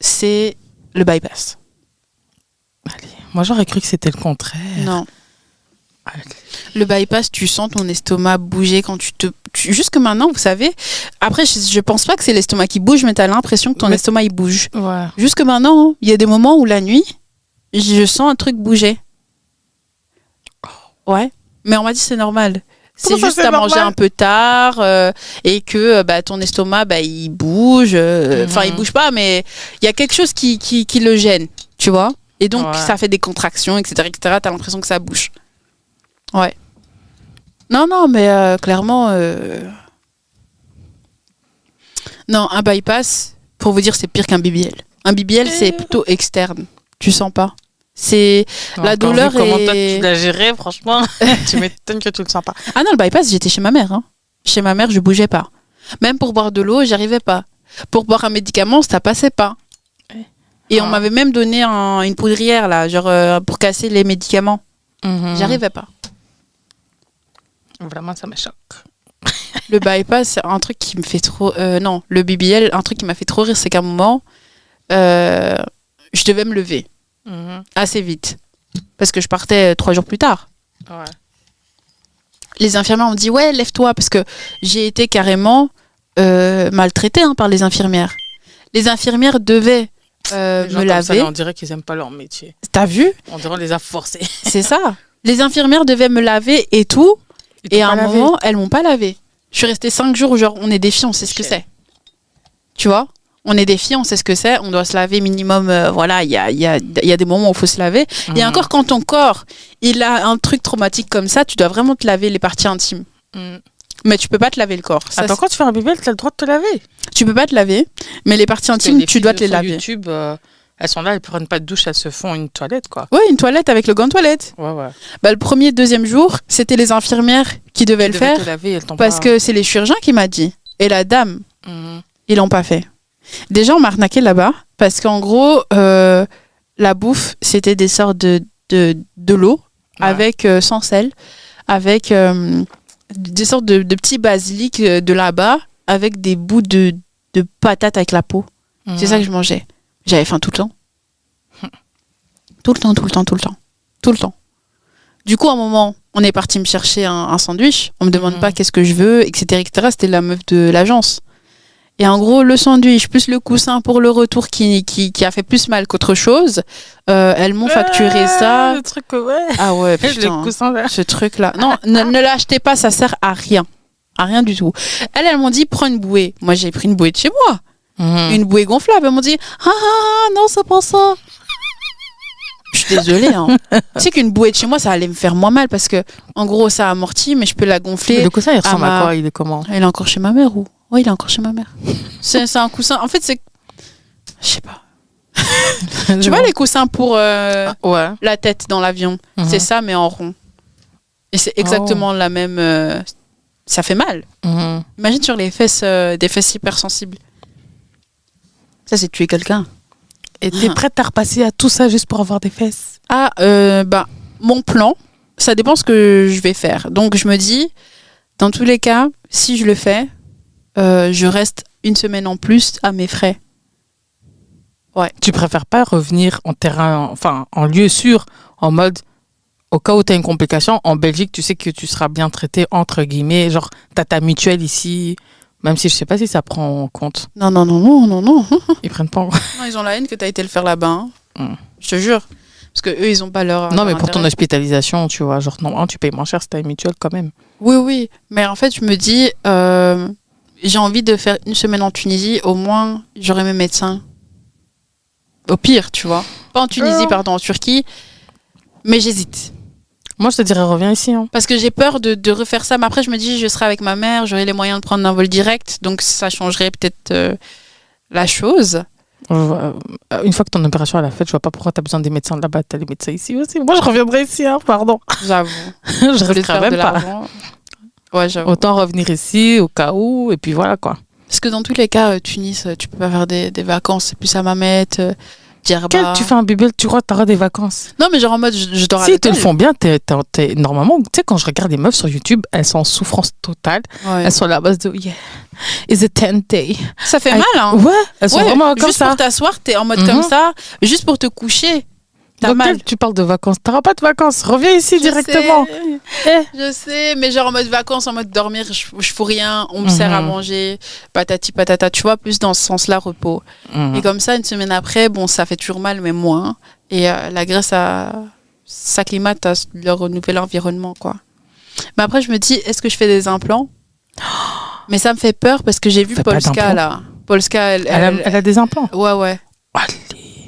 c'est le bypass. Allez. Moi, j'aurais cru que c'était le contraire. Non. Allez. Le bypass, tu sens ton estomac bouger quand jusque maintenant, vous savez. Après, je pense pas que c'est l'estomac qui bouge, mais tu as l'impression que ton estomac, il bouge. Ouais. Jusque maintenant, il y a des moments où la nuit, je sens un truc bouger. Ouais. Mais on m'a dit que c'est normal. C'est juste à manger un peu tard et que ton estomac, il bouge. Enfin, il bouge pas, mais il y a quelque chose qui le gêne, tu vois. Et donc, ça fait des contractions, etc., etc. T'as l'impression que ça bouge. Ouais. Non, mais clairement... Non, un bypass, pour vous dire, c'est pire qu'un BBL. Un BBL, c'est plutôt externe. Tu sens pas. C'est... La douleur est... Comment toi, tu l'as géré, franchement, tu m'étonnes que tu le sens pas. Ah non, le bypass, j'étais chez ma mère. Hein. Chez ma mère, je bougeais pas. Même pour boire de l'eau, j'arrivais pas. Pour boire un médicament, ça passait pas. Et on m'avait même donné une poudrière, là, genre pour casser les médicaments. J'arrivais pas. Vraiment, ça me choque. Le bypass, c'est un truc qui me fait trop... non, le BBL, un truc qui m'a fait trop rire, c'est qu'à un moment, je devais me lever assez vite. Parce que je partais 3 jours plus tard. Ouais. Les infirmières ont dit, ouais, lève-toi, parce que j'ai été carrément maltraitée par les infirmières. Les infirmières devaient me laver. Ça, on dirait qu'ils n'aiment pas leur métier. T'as vu ? On dirait qu'on les a forcés. C'est ça. Les infirmières devaient me laver et tout. Et à un moment, elles m'ont pas lavé. Je suis restée 5 jours où genre, on est des filles, on sait ce que c'est. Tu vois ? On est des filles, on sait ce que c'est. On doit se laver minimum. Voilà, il y a des moments où il faut se laver. Et encore, quand ton corps, il a un truc traumatique comme ça, tu dois vraiment te laver les parties intimes. Mais tu peux pas te laver le corps. Ça, attends, quand tu fais un BBL, tu as le droit de te laver. Tu peux pas te laver, mais les parties intimes, tu dois te les laver. YouTube, elles sont là, elles prennent pas de douche, elles se font une toilette, quoi. Oui, une toilette avec le gant de toilette. Ouais. Le premier, deuxième jour, c'était les infirmières qui devaient le faire. Te laver, elles t'ont parce que c'est les chirurgiens qui m'a dit. Et la dame, ils l'ont pas fait. Déjà, on m'a arnaqué là-bas, parce qu'en gros, la bouffe, c'était des sortes de l'eau, avec sans sel, avec des sortes de petits basilics de là-bas, avec des bouts de patates avec la peau. C'est ça que je mangeais. J'avais faim tout le temps. Tout le temps. Du coup, à un moment, on est parti me chercher un sandwich. On me demande pas qu'est-ce que je veux, etc., etc. C'était la meuf de l'agence. Et en gros, le sandwich plus le coussin pour le retour qui a fait plus mal qu'autre chose, elles m'ont facturé ça. Le truc, ouais. Ah ouais, Le putain. coussin, là. Ce truc-là. Non, ne l'achetez pas, ça sert à rien. À rien du tout. Elles m'ont dit, prends une bouée. Moi, j'ai pris une bouée de chez moi. Une bouée gonflable. Elles m'ont dit, non, c'est pas ça. Je suis désolée. Hein. Tu sais qu'une bouée de chez moi, ça allait me faire moins mal parce que, en gros, ça amortit, mais je peux la gonfler. Mais le coussin, il ressemble à quoi? Il est comment? Il est encore chez ma mère ou? Oui, il est encore chez ma mère. C'est un coussin. En fait, c'est. Je sais pas. Tu vois les coussins pour la tête dans l'avion? C'est ça, mais en rond. Et c'est exactement la même. Ça fait mal. Imagine sur les fesses, des fesses hypersensibles. Ça, c'est tuer quelqu'un. Et t'es prête à repasser à tout ça juste pour avoir des fesses? Mon plan, ça dépend ce que je vais faire. Donc, je me dis, dans tous les cas, si je le fais, je reste une semaine en plus à mes frais. Ouais. Tu préfères pas revenir en terrain, enfin, en lieu sûr, en mode, au cas où tu as une complication, en Belgique, tu sais que tu seras bien traité, entre guillemets, genre, tu as ta mutuelle ici, même si je sais pas si ça prend en compte. Non. Ils prennent pas en compte. Non, ils ont la haine que tu as été le faire là-bas. Hein. Je te jure. Parce que eux, ils ont pas leur. Non, leur mais pour intérêt. ton hospitalisation, tu vois, genre, non, tu payes moins cher si tu as une mutuelle quand même. Oui. Mais en fait, je me dis, j'ai envie de faire une semaine en Tunisie, au moins, j'aurai mes médecins. Au pire, tu vois. Pas en Tunisie, pardon, en Turquie. Mais j'hésite. Moi, je te dirais, reviens ici. Hein. Parce que j'ai peur de refaire ça. Mais après, je me dis, je serai avec ma mère, j'aurai les moyens de prendre un vol direct. Donc, ça changerait peut-être la chose. Une fois que ton opération est faite, je vois pas pourquoi tu as besoin des médecins de là-bas. Tu as les médecins ici aussi. Moi, je reviendrai ici, hein, pardon. J'avoue. Je resterai même pas. Ouais, j'avoue. Autant revenir ici au cas où, et puis voilà quoi. Parce que dans tous les cas, Tunis, tu peux pas faire des vacances. C'est plus à Mamet, Djerba. Tu fais un bébé, tu crois que t'auras des vacances? Non, mais genre en mode, je dors Si avec ils te le elle. font bien, normalement, tu sais, quand je regarde des meufs sur YouTube, elles sont en souffrance totale. Ouais. Elles sont à la base de yeah, it's a 10th day. Ça fait mal, hein. Ouais, elles sont vraiment comme juste ça. pour t'asseoir, t'es en mode comme ça. Juste pour te coucher, t'as Donc, mal. tu parles de vacances. T'auras pas de vacances. Reviens ici directement. Je sais, mais genre en mode vacances, en mode dormir, je fous rien, on me sert à manger, patati patata, tu vois, plus dans ce sens-là, repos. Et comme ça, une semaine après, bon, ça fait toujours mal, mais moins. Et la Grèce, ça s'acclimate à leur nouvel environnement, quoi. Mais après, je me dis, est-ce que je fais des implants? Mais ça me fait peur parce que j'ai vu Fais pas Polska, d'implants. là. Polska, Elle a des implants. Ouais. Allez.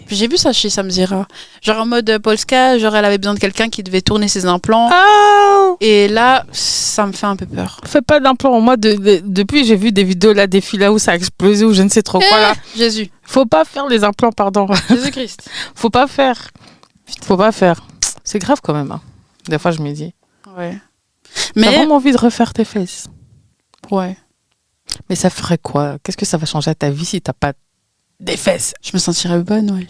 J'ai vu ça chez Samzira. Genre en mode Polska, genre elle avait besoin de quelqu'un qui devait tourner ses implants. Oh, Et là, ça me fait un peu peur. fais pas d'implants. Moi, depuis, j'ai vu des vidéos là, des filles là où ça a explosé ou je ne sais trop quoi là. Jésus. Faut pas faire les implants, pardon. Jésus-Christ. Faut pas faire. C'est grave quand même. Hein. Des fois, je me dis. Ouais. T'as Mais vraiment envie de refaire tes fesses. ouais, Mais ça ferait quoi? Qu'est-ce que ça va changer à ta vie si t'as pas des fesses? je me sentirais bonne, ouais.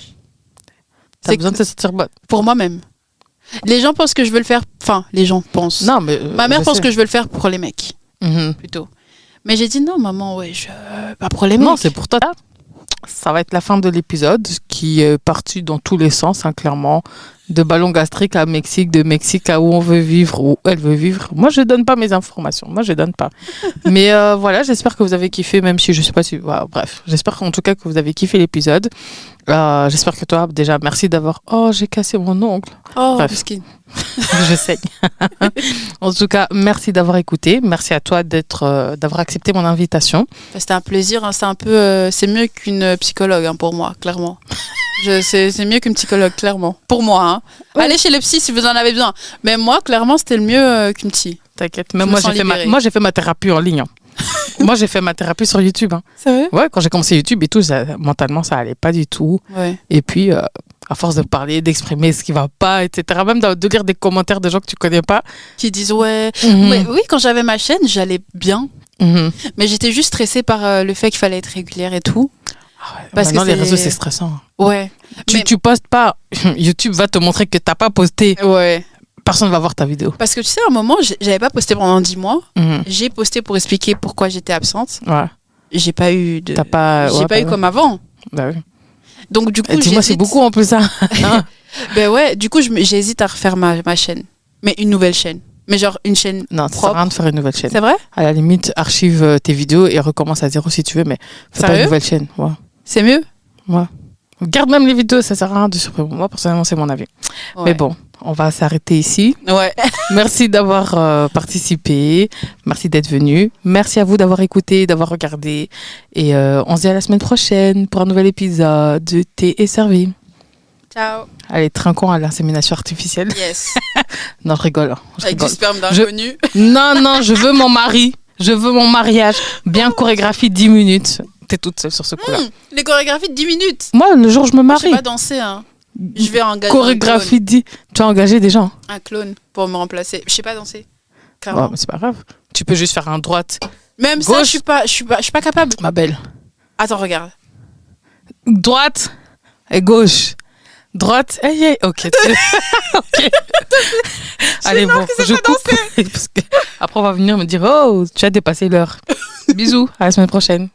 T'as C'est besoin de te sentir bonne. Pour moi-même. Les gens pensent que je veux le faire. Enfin, les gens pensent. Non, mais. Ma mère pense que je veux le faire pour les mecs, Mhm. plutôt. Mais j'ai dit non, maman, ouais, pas pour les mecs. Non, c'est pour toi. Ça va être la fin de l'épisode qui est parti dans tous les sens, hein, clairement. De ballon gastrique à Mexique, de Mexique à où on veut vivre, où elle veut vivre. Moi, je donne pas mes informations. Moi, je donne pas. Mais voilà, j'espère que vous avez kiffé, même si je sais pas si. Voilà, bref, j'espère en tout cas que vous avez kiffé l'épisode. J'espère que toi, déjà, merci d'avoir. Oh, j'ai cassé mon ongle. Oh, Bref. mesquine. Je sais. En tout cas, merci d'avoir écouté. Merci à toi d'avoir accepté mon invitation. C'était un plaisir. Hein, c'est un peu. C'est mieux qu'une psychologue, hein, pour moi, clairement. C'est mieux qu'une psychologue, clairement. Pour moi. Hein. Ouais. Allez chez le psy si vous en avez besoin. Mais moi, clairement, c'était le mieux qu'une psy. T'inquiète. Même Je moi, me sens libérée. j'ai fait ma thérapie en ligne. Hein. Moi, j'ai fait ma thérapie sur YouTube. Hein. C'est vrai? Ouais, quand j'ai commencé YouTube et tout, mentalement, ça allait pas du tout. Ouais. Et puis, à force de parler, d'exprimer ce qui va pas, etc., même de lire des commentaires de gens que tu connais pas. Qui disent ouais. Mhm. Mais oui, quand j'avais ma chaîne, j'allais bien. Mhm. Mais j'étais juste stressée par le fait qu'il fallait être régulière et tout. Ah ouais, Parce maintenant, que les c'est- réseaux, c'est stressant. Ouais. Mais- Tu postes pas. YouTube va te montrer que t'as pas posté. Ouais. Personne va voir ta vidéo. Parce que tu sais, à un moment, j'avais pas posté pendant 10 mois. Mhm. J'ai posté pour expliquer pourquoi j'étais absente. Ouais. J'ai pas eu de. T'as pas. J'ai ouais, pas eu ouais. comme avant. Bah oui. Donc du coup, Dis-moi, c'est j'hésite. beaucoup en plus ça. Ben ouais, du coup, j'hésite à refaire ma chaîne. Mais une nouvelle chaîne. Mais genre une chaîne Non, ça sert à propre. rien de faire une nouvelle chaîne. C'est vrai? À la limite, archive tes vidéos et recommence à zéro si tu veux, mais fais pas Sérieux? une nouvelle chaîne. Ouais. C'est mieux? Garde même les vidéos, ça sert à rien de supprimer. Moi, personnellement, c'est mon avis. Ouais. Mais bon, on va s'arrêter ici. Ouais. Merci d'avoir participé. Merci d'être venu. Merci à vous d'avoir écouté, d'avoir regardé. Et on se dit à la semaine prochaine pour un nouvel épisode de Thé est servi. Ciao. Allez, trinquons à l'insémination artificielle. Yes. Non, je rigole. Je Avec rigole. du sperme d'inconnu. Non, je veux mon mari. Je veux mon mariage. Bien chorégraphie 10 minutes. T'es toute seule sur ce coup-là. Les chorégraphies de 10 minutes. Moi, le jour où je me Je marie, sais pas danser. Hein. Je vais engager chorégraphie 10. Tu as engagé des gens. un clone pour me remplacer. Je sais pas danser. Ouais, Clairement. mais c'est pas grave. Tu peux juste faire un droite. Même ça, Gauche. je suis pas capable. Ma belle. Attends, regarde. Droite et gauche. Droite, ok. Ok. Allez, bon, je coupe. Parce que après, on va venir me dire, oh, tu as dépassé l'heure. Bisous, à la semaine prochaine.